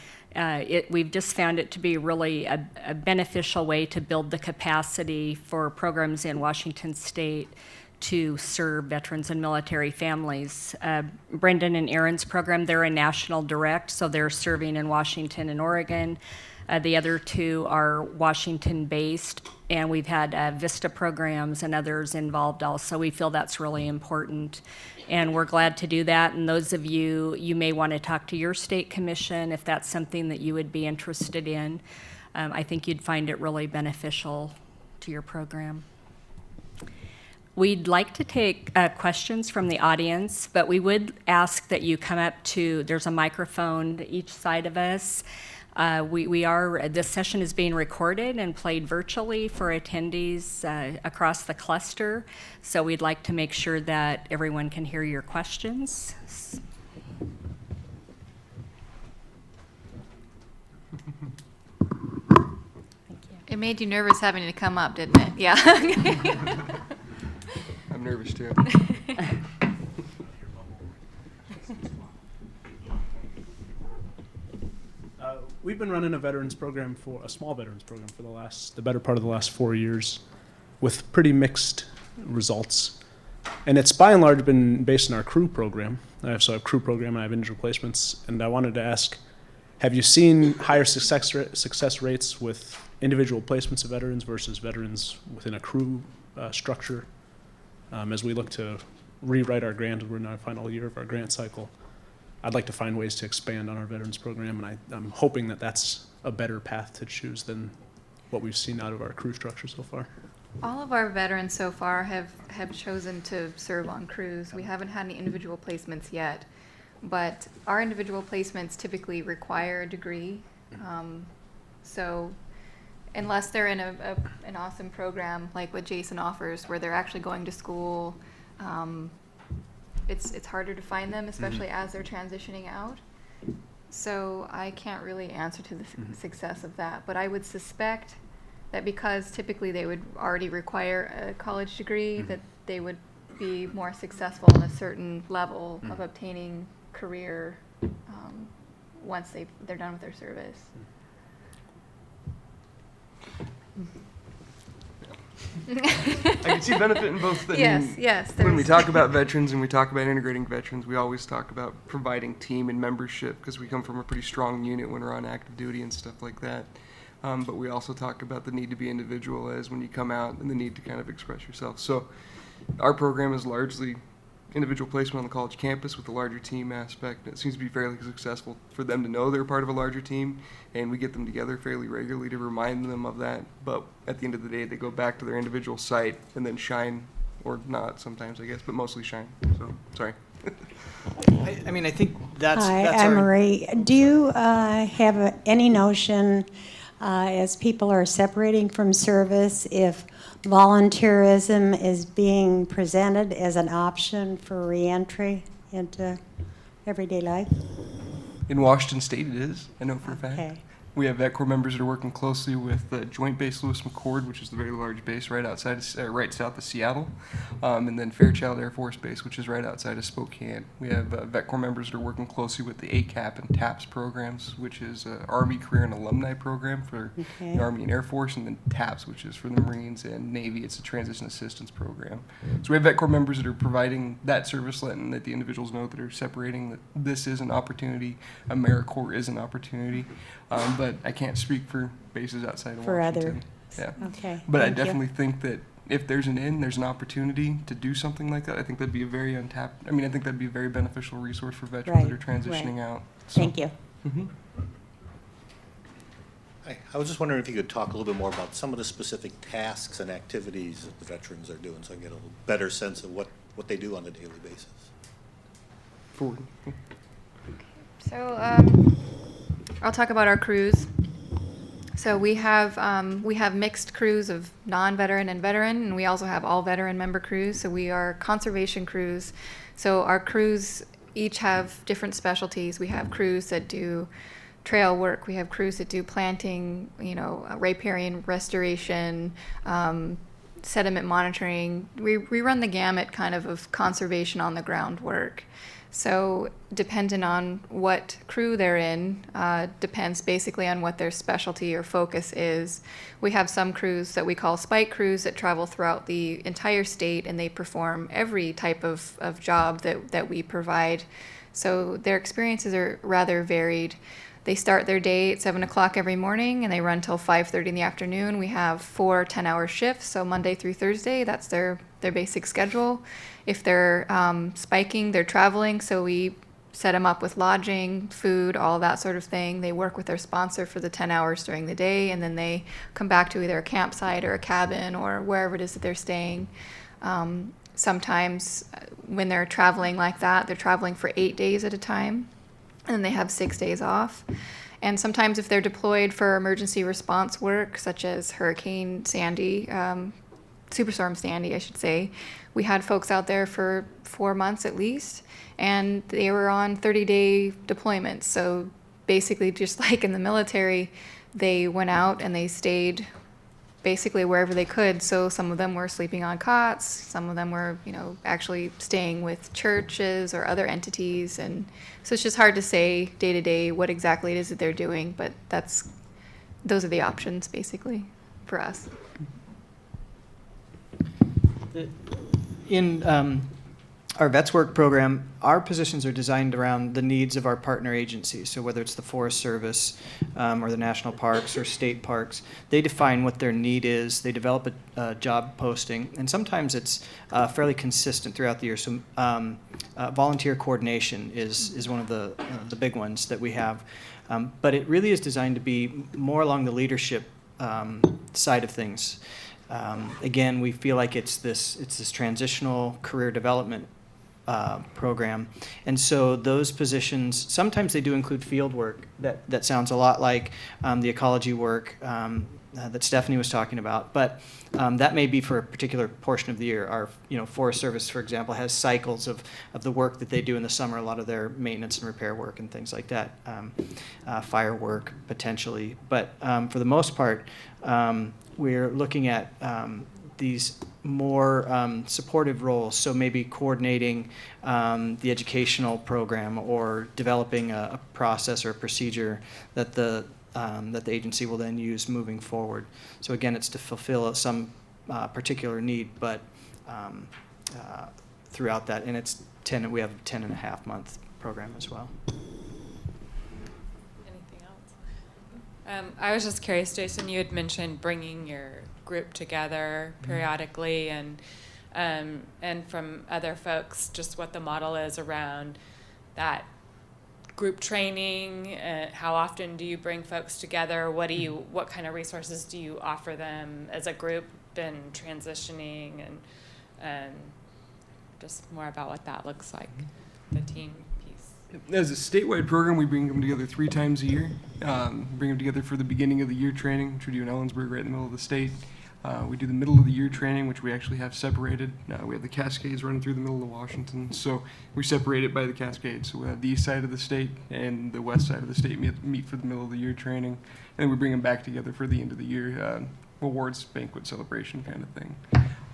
We've just found it to be really a beneficial way to build the capacity for programs in Washington State to serve veterans and military families. Brendan and Aaron's program, they're a national direct, so they're serving in Washington and Oregon. The other two are Washington-based, and we've had VISTA programs and others involved also. We feel that's really important, and we're glad to do that. And those of you may want to talk to your state commission if that's something that you would be interested in. I think you'd find it really beneficial to your program. We'd like to take questions from the audience, but we would ask that you come up to, there's a microphone to each side of us. This session is being recorded and played virtually for attendees across the cluster, so we'd like to make sure that everyone can hear your questions. It made you nervous having to come up, didn't it? Yeah. I'm nervous too. We've been running a small veterans program for the better part of the last 4 years, with pretty mixed results. And it's by and large been based on our crew program. I have a crew program and I have individual placements. And I wanted to ask, have you seen higher success rates with individual placements of veterans versus veterans within a crew structure? As we look to rewrite our grant, we're in our final year of our grant cycle. I'd like to find ways to expand on our veterans program, and I'm hoping that that's a better path to choose than what we've seen out of our crew structure so far. All of our veterans so far have chosen to serve on crews. We haven't had any individual placements yet, but our individual placements typically require a degree. So unless they're in an awesome program like what Jason offers, where they're actually going to school, it's harder to find them, especially as they're transitioning out. So I can't really answer to the success of that, but I would suspect that because typically they would already require a college degree, that they would be more successful in a certain level of obtaining career once they're done with their service. I can see benefit in both things. Yes. When we talk about veterans and we talk about integrating veterans, we always talk about providing team and membership, because we come from a pretty strong unit when we're on active duty and stuff like that. But we also talk about the need to be individualized when you come out and the need to kind of express yourself. So our program is largely individual placement on the college campus with a larger team aspect. It seems to be fairly successful for them to know they're part of a larger team, and we get them together fairly regularly to remind them of that. But at the end of the day, they go back to their individual site and then shine, or not sometimes, I guess, but mostly shine. So, sorry. I mean, I think that's Hi, that's I'm our, Marie. Do you have any notion, as people are separating from service, if volunteerism is being presented as an option for reentry into everyday life? In Washington State, it is. I know for a fact. Okay. We have Vet Corps members that are working closely with the Joint Base Lewis McChord, which is the very large base right outside, right south of Seattle, and then Fairchild Air Force Base, which is right outside of Spokane. We have Vet Corps members that are working closely with the ACAP and TAPS programs, which is Army Career and Alumni Program for the Army and Air Force, and then TAPS, which is for the Marines and Navy. It's a Transition Assistance Program. So we have Vet Corps members that are providing that service, letting that the individuals know that are separating that this is an opportunity, AmeriCorps is an opportunity. But I can't speak for bases outside of For Washington. other. Yeah. Okay. But I thank you. definitely think that if there's an in, there's an opportunity to do something like that. I think that'd be a very untapped. I mean, I think that'd be a very beneficial resource for veterans that are transitioning out. So. Thank you. Mm-hmm. Hi, I was just wondering if you could talk a little bit more about some of the specific tasks and activities that the veterans are doing, so I can get a little better sense of what they do on a daily basis. Forward. So I'll talk about our crews. So we have mixed crews of non-veteran and veteran, and we also have all veteran member crews. So we are conservation crews. So our crews each have different specialties. We have crews that do trail work. We have crews that do planting, riparian restoration, sediment monitoring. We run the gamut kind of conservation on the ground work. So dependent on what crew they're in, depends basically on what their specialty or focus is. We have some crews that we call spike crews that travel throughout the entire state, and they perform every type of job that we provide. So their experiences are rather varied. They start their day at 7 o'clock every morning, and they run till 5:30 in the afternoon. We have 4 10-hour shifts, so Monday through Thursday, that's their basic schedule. If they're spiking, they're traveling, so we set them up with lodging, food, all that sort of thing. They work with their sponsor for the 10 hours during the day, and then they come back to either a campsite or a cabin or wherever it is that they're staying. Sometimes when they're traveling like that, they're traveling for 8 days at a time, and then they have 6 days off. And sometimes if they're deployed for emergency response work, such as Hurricane Sandy, Superstorm Sandy, I should say, we had folks out there for 4 months at least, and they were on 30-day deployments. So basically, just like in the military, they went out and they stayed basically wherever they could. So some of them were sleeping on cots, some of them were, actually staying with churches or other entities. And so it's just hard to say day to day what exactly it is that they're doing, but those are the options basically for us. In our Vets Work program, our positions are designed around the needs of our partner agencies. So whether it's the Forest Service or the national parks or state parks, they define what their need is. They develop a job posting, and sometimes it's fairly consistent throughout the year. So volunteer coordination is one of the big ones that we have. But it really is designed to be more along the leadership side of things. Again, we feel like it's this transitional career development program, and so those positions sometimes they do include field work that sounds a lot like the ecology work that Stephanie was talking about, but that may be for a particular portion of the year. Our Forest Service, for example, has cycles of the work that they do in the summer, a lot of their maintenance and repair work and things like that, fire work potentially, but for the most part, we're looking at these more supportive roles, so maybe coordinating the educational program or developing a process or a procedure that the agency will then use moving forward. So again, it's to fulfill some particular need, but throughout that, and we have a 10.5-month program as well. I was just curious, Jason, you had mentioned bringing your group together periodically, and from other folks, just what the model is around that group training. How often do you bring folks together? What kind of resources do you offer them as a group and transitioning, and just more about what that looks like, the team piece. As a statewide program, we bring them together 3 times a year. Bring them together for the beginning of the year training, which we do in Ellensburg, right in the middle of the state. We do the middle of the year training, which we actually have separated. We have the Cascades running through the middle of Washington, so we separate it by the Cascades. So we have the east side of the state and the west side of the state meet for the middle of the year training, and then we bring them back together for the end of the year awards, banquet, celebration kind of thing.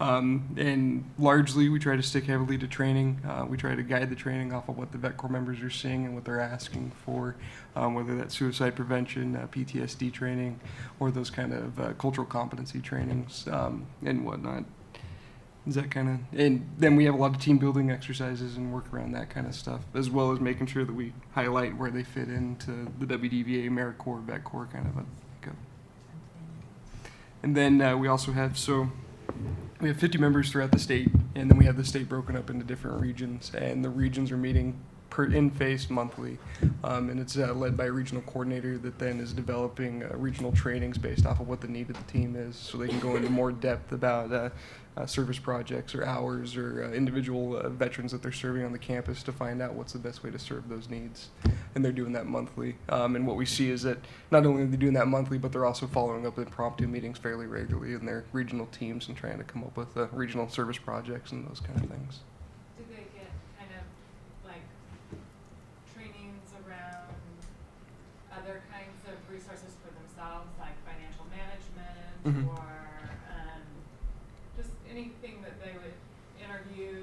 And largely, we try to stick heavily to training. We try to guide the training off of what the Vet Corps members are seeing and what they're asking for, whether that's suicide prevention, PTSD training, or those kind of cultural competency trainings and whatnot. Is that kind of, and then we have a lot of team building exercises and work around that kind of stuff, as well as making sure that we highlight where they fit into the WDVA, AmeriCorps, Vet Corps kind of a makeup. And then we also have, we have 50 members throughout the state, and then we have the state broken up into different regions, and the regions are meeting in-face monthly, and it's led by a regional coordinator that then is developing regional trainings based off of what the need of the team is, so they can go into more depth about service projects or hours or individual veterans that they're serving on the campus to find out what's the best way to serve those needs. And they're doing that monthly. And what we see is that not only are they doing that monthly, but they're also following up impromptu meetings fairly regularly in their regional teams and trying to come up with regional service projects and those kind of things. Do they get kind of like trainings around other kinds of resources for themselves, like financial management, or just anything that they would interview,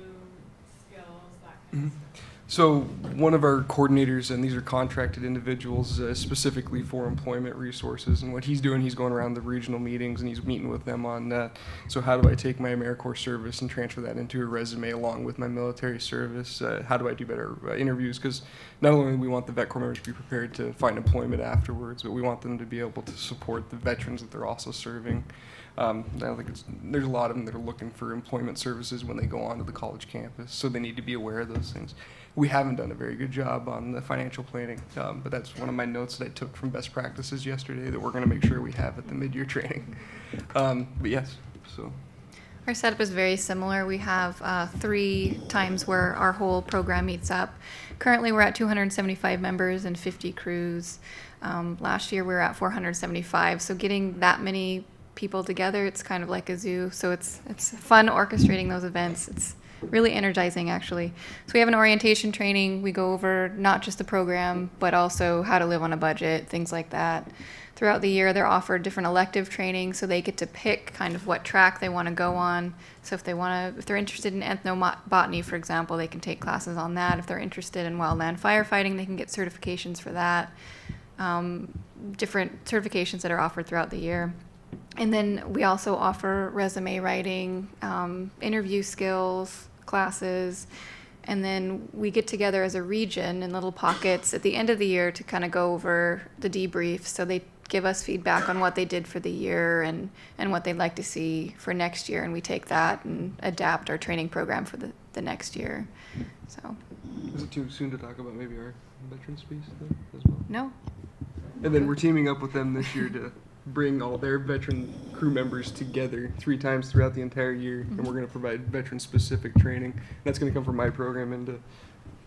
skills, that kind of stuff? So one of our coordinators, and these are contracted individuals specifically for employment resources, and what he's doing, he's going around the regional meetings and he's meeting with them on, so how do I take my AmeriCorps service and transfer that into a resume along with my military service? How do I do better interviews? Because not only do we want the Vet Corps members to be prepared to find employment afterwards, but we want them to be able to support the veterans that they're also serving. I think there's a lot of them that are looking for employment services when they go onto the college campus, so they need to be aware of those things. We haven't done a very good job on the financial planning, but that's one of my notes that I took from best practices yesterday that we're going to make sure we have at the mid-year training. But yes, so. Our setup is very similar. We have 3 times where our whole program meets up. Currently, we're at 275 members and 50 crews. Last year, we were at 475. So getting that many people together, it's kind of like a zoo. So it's fun orchestrating those events. It's really energizing, actually. So we have an orientation training. We go over not just the program, but also how to live on a budget, things like that. Throughout the year, they're offered different elective training, so they get to pick kind of what track they want to go on. So if they're interested in ethnobotany, for example, they can take classes on that. If they're interested in wildland firefighting, they can get certifications for that. Different certifications that are offered throughout the year. And then we also offer resume writing, interview skills classes, and then we get together as a region in little pockets at the end of the year to kind of go over the debrief. So they give us feedback on what they did for the year and what they'd like to see for next year, and we take that and adapt our training program for the next year. So. Is it too soon to talk about maybe our veterans piece as well? No. And then we're teaming up with them this year to bring all their veteran crew members together 3 times throughout the entire year, and we're going to provide veteran-specific training. That's going to come from my program and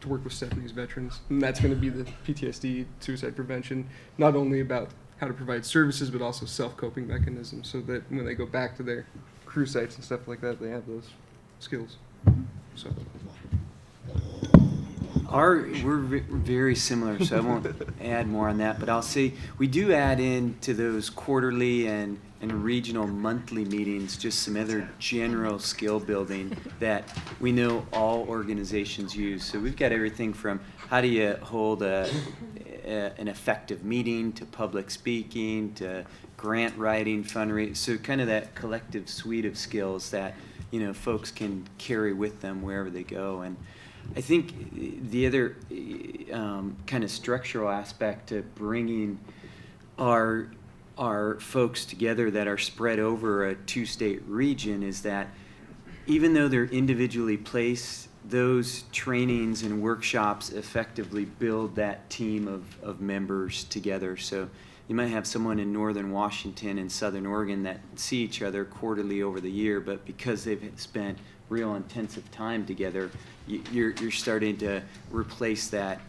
to work with Stephanie's veterans. And that's going to be the PTSD, suicide prevention, not only about how to provide services, but also self-coping mechanisms so that when they go back to their crew sites and stuff like that, they have those skills. So. We're very similar, so I won't add more on that, but I'll say we do add in to those quarterly and regional monthly meetings just some other general skill building that we know all organizations use. So we've got everything from how do you hold an effective meeting to public speaking to grant writing, fundraising, so kind of that collective suite of skills that folks can carry with them wherever they go. And I think the other kind of structural aspect to bringing our folks together that are spread over a 2-state region is that even though they're individually placed, those trainings and workshops effectively build that team of members together. So you might have someone in northern Washington and southern Oregon that see each other quarterly over the year, but because they've spent real intensive time together, you're starting to replace that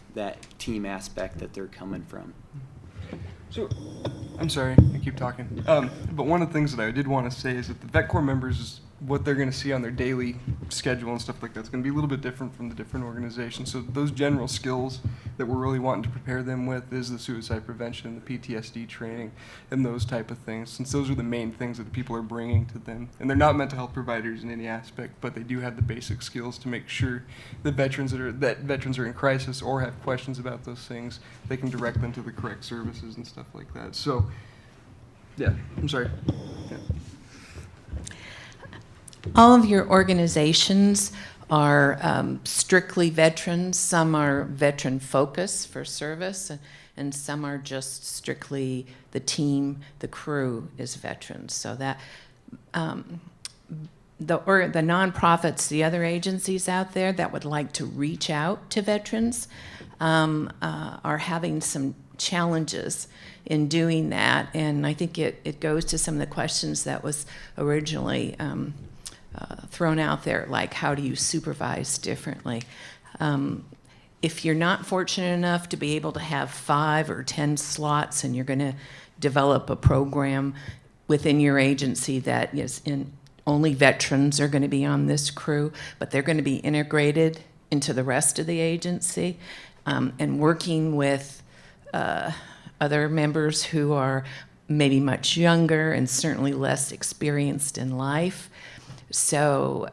team aspect that they're coming from. So, I'm sorry, I keep talking. But one of the things that I did want to say is that the Vet Corps members, what they're going to see on their daily schedule and stuff like that is going to be a little bit different from the different organizations. So those general skills that we're really wanting to prepare them with is the suicide prevention, the PTSD training, and those type of things, since those are the main things that people are bringing to them. And they're not mental health providers in any aspect, but they do have the basic skills to make sure that veterans are in crisis or have questions about those things, they can direct them to the correct services and stuff like that. So, yeah, I'm sorry. Yeah. All of your organizations are strictly veterans. Some are veteran focused for service, and some are just strictly the team, the crew is veterans. So that the nonprofits, the other agencies out there that would like to reach out to veterans are having some challenges in doing that. And I think it goes to some of the questions that was originally thrown out there, like how do you supervise differently? If you're not fortunate enough to be able to have 5 or 10 slots and you're going to develop a program within your agency that is only veterans are going to be on this crew, but they're going to be integrated into the rest of the agency, and working with other members who are maybe much younger and certainly less experienced in life. So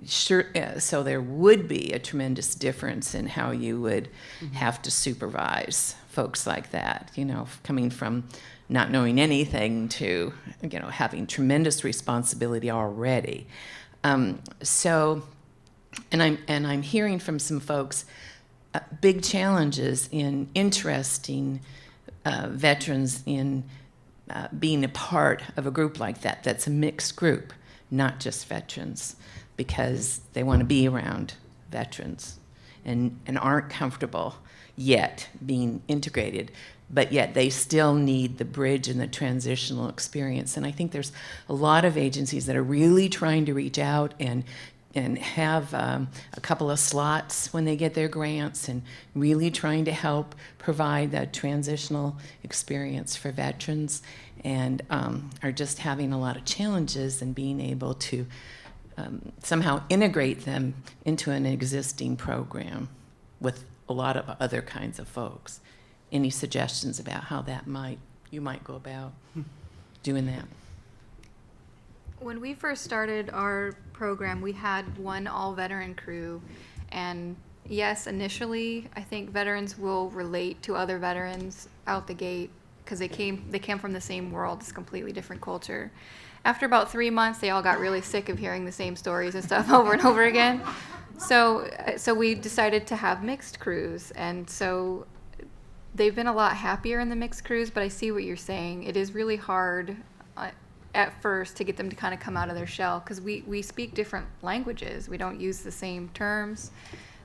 so there would be a tremendous difference in how you would have to supervise folks like that, coming from not knowing anything to, having tremendous responsibility already. And I'm hearing from some folks big challenges in interesting veterans in being a part of a group like that. That's a mixed group, not just veterans, because they want to be around veterans and aren't comfortable yet being integrated, but yet they still need the bridge and the transitional experience. And I think there's a lot of agencies that are really trying to reach out and have a couple of slots when they get their grants and really trying to help provide that transitional experience for veterans, and are just having a lot of challenges in being able to somehow integrate them into an existing program with a lot of other kinds of folks. Any suggestions about how you might go about doing that? When we first started our program, we had one all-veteran crew, and yes, initially, I think veterans will relate to other veterans out the gate because they came from the same world. It's a completely different culture. After about 3 months, they all got really sick of hearing the same stories and stuff over and over again. So we decided to have mixed crews, and so they've been a lot happier in the mixed crews, but I see what you're saying. It is really hard at first to get them to kind of come out of their shell because we speak different languages. We don't use the same terms,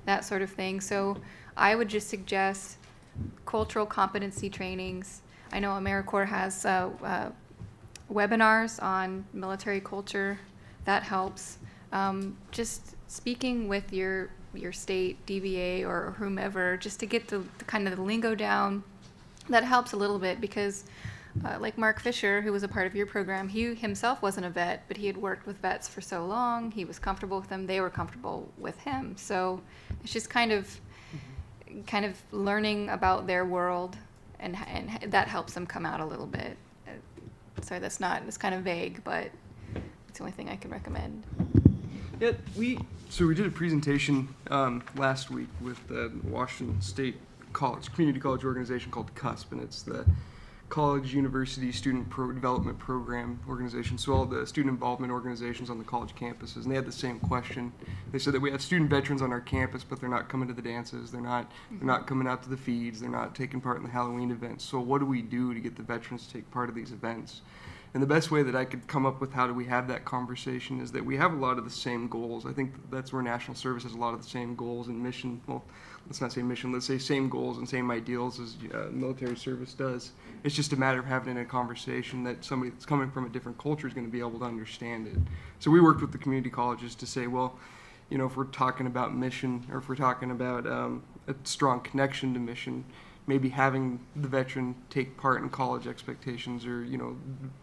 that sort of thing. So I would just suggest cultural competency trainings. I know AmeriCorps has webinars on military culture. That helps. Just speaking with your state DVA or whomever, just to get the kind of the lingo down, that helps a little bit because like Mark Fisher, who was a part of your program, he himself wasn't a vet, but he had worked with vets for so long. He was comfortable with them. They were comfortable with him. So it's just kind of learning about their world, and that helps them come out a little bit. Sorry, it's kind of vague, but it's the only thing I can recommend. Yeah, we did a presentation last week with the Washington State College, community college organization called CUSP, and it's the college, university, student development program organizations, so all the student involvement organizations on the college campuses, and they had the same question. They said that we have student veterans on our campus, but they're not coming to the dances, they're not coming out to the feeds, they're not taking part in the Halloween events. So what do we do to get the veterans to take part of these events? And the best way that I could come up with how do we have that conversation is that we have a lot of the same goals. I think that's where National Service has a lot of the same goals and mission. Well, let's not say mission, let's say same goals and same ideals as military service does. It's just a matter of having a conversation that somebody that's coming from a different culture is going to be able to understand it. So we worked with the community colleges to say, well, you know, if we're talking about mission, or if we're talking about a strong connection to mission, maybe having the veteran take part in college expectations or, you know,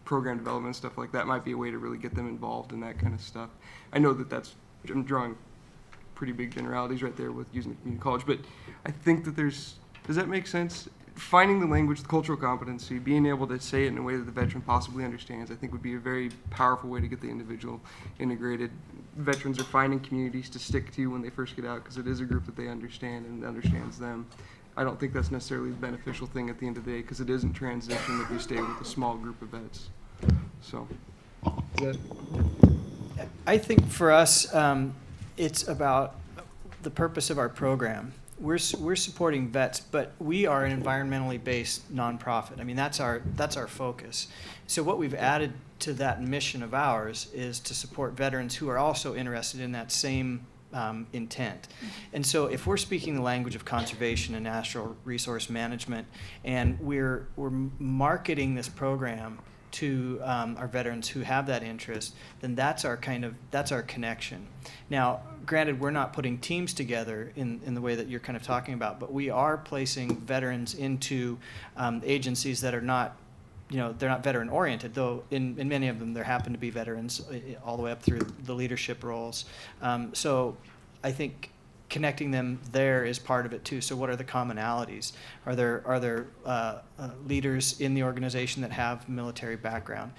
program development, stuff like that might be a way to really get them involved in that kind of stuff. I know that I'm drawing pretty big generalities right there with using the community college, but I think that does that make sense? Finding the language, the cultural competency, being able to say it in a way that the veteran possibly understands, I think would be a very powerful way to get the individual integrated. Veterans are finding communities to stick to when they first get out because it is a group that they understand and understands them. I don't think that's necessarily a beneficial thing at the end of the day because it isn't transition if you stay with a small group of vets. So, I think for us, it's about the purpose of our program. We're supporting vets, but we are an environmentally based nonprofit. I mean, that's our focus. So what we've added to that mission of ours is to support veterans who are also interested in that same intent. And so if we're speaking the language of conservation and natural resource management, and we're marketing this program to our veterans who have that interest, then that's our connection. Now, granted, we're not putting teams together in the way that you're kind of talking about, but we are placing veterans into agencies that are not, you know, they're not veteran oriented, though in many of them there happen to be veterans all the way up through the leadership roles. So I think connecting them there is part of it too. So what are the commonalities? Are there leaders in the organization that have military background?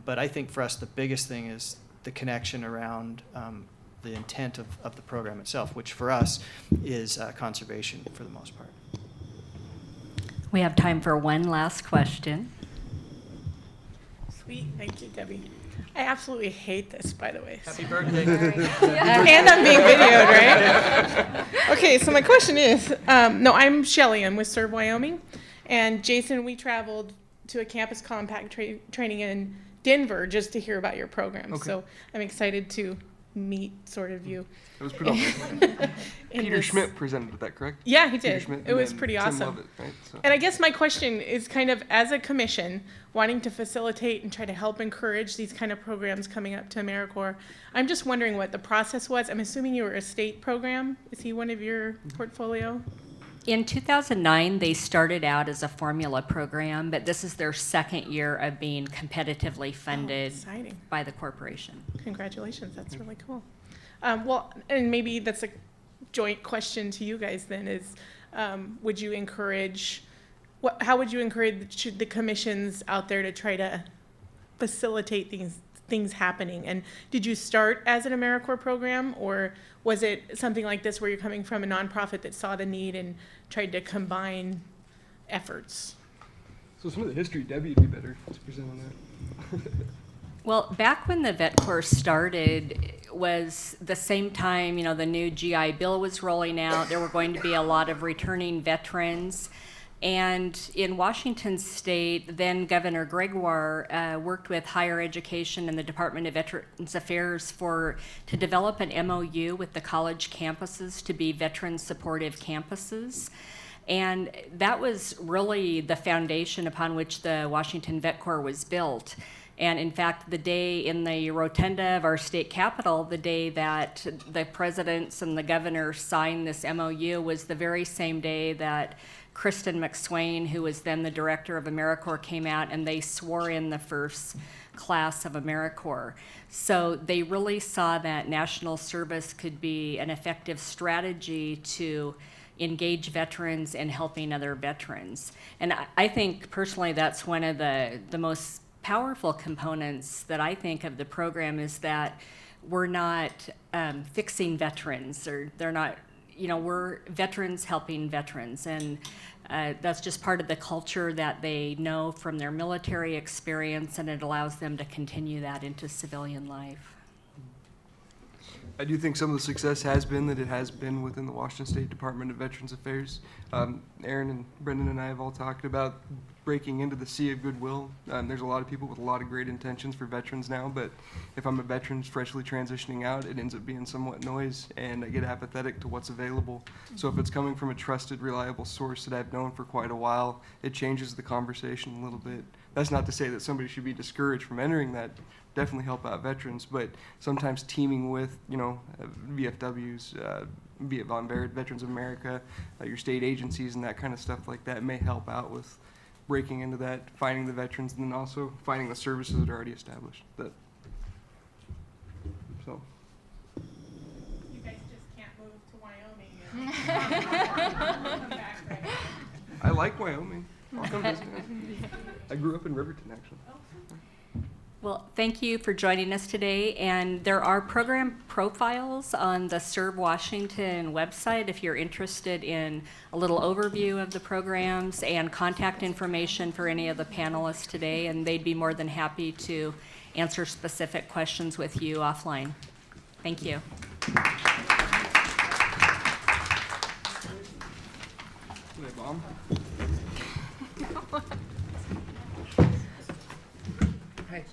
But I think for us the biggest thing is the connection around the intent of the program itself, which for us is conservation for the most part. We have time for one last question. Sweet, thank you, Debbie. I absolutely hate this, by the way. Happy birthday. And I'm being videoed, right? Okay, so my question is, no, I'm Shelly. I'm with Serve Wyoming. And Jason, we traveled to a campus compact training in Denver just to hear about your program. Okay. So I'm excited to meet sort of you. It was pretty awesome. Peter Schmidt presented at that, correct? Yeah, he Peter did. Schmidt, It was and pretty Tim awesome. Lovett, right? So. And I guess my question is kind of, as a commission, wanting to facilitate and try to help encourage these kind of programs coming up to AmeriCorps, I'm just wondering what the process was. I'm assuming you were a state program. Is he one of your portfolio? In 2009, they started out as a formula program, but this is their second year of being competitively funded by the corporation. Congratulations, that's really cool. Well, and maybe that's a joint question to you guys then is, would you encourage, how would you encourage the commissions out there to try to facilitate these things happening? And did you start as an AmeriCorps program, or was it something like this where you're coming from a nonprofit that saw the need and tried to combine efforts? So some of the history, Debbie would be better to present on that. Well, back when the Vet Corps started was the same time, you know, the new GI Bill was rolling out. There were going to be a lot of returning veterans. And in Washington State, then Governor Gregoire worked with higher education and the Department of Veterans Affairs to develop an MOU with the college campuses to be veteran supportive campuses. And that was really the foundation upon which the Washington Vet Corps was built. And in fact, the day in the rotunda of our state capitol, the day that the presidents and the governor signed this MOU was the very same day that Kristen McSwain, who was then the director of AmeriCorps, came out and they swore in the first class of AmeriCorps. So they really saw that national service could be an effective strategy to engage veterans in helping other veterans. And I think personally that's one of the most powerful components that I think of the program is that we're not fixing veterans, or they're not you know, we're veterans helping veterans, and that's just part of the culture that they know from their military experience, and it allows them to continue that into civilian life. I do think some of the success has been that it has been within the Washington State Department of Veterans Affairs. Aaron and Brendan and I have all talked about breaking into the sea of goodwill. There's a lot of people with a lot of great intentions for veterans now, but if I'm a veteran freshly transitioning out, it ends up being somewhat noise, and I get apathetic to what's available. So if it's coming from a trusted, reliable source that I've known for quite a while, it changes the conversation a little bit. That's not to say that somebody should be discouraged from entering that. Definitely help out veterans, but sometimes teaming with, you know, VFWs, be it Veterans of America, your state agencies and that kind of stuff like that may help out with breaking into that, finding the veterans, and then also finding the services that are already established. So. You guys just can't move to Wyoming and come back, right? I like Wyoming. I'll come visit. I grew up in Riverton, actually. Well, thank you for joining us today, and there are program profiles on the Serve Washington website if you're interested in a little overview of the programs and contact information for any of the panelists today, and they'd be more than happy to answer specific questions with you offline. Thank you. Hey, Mom. Hey.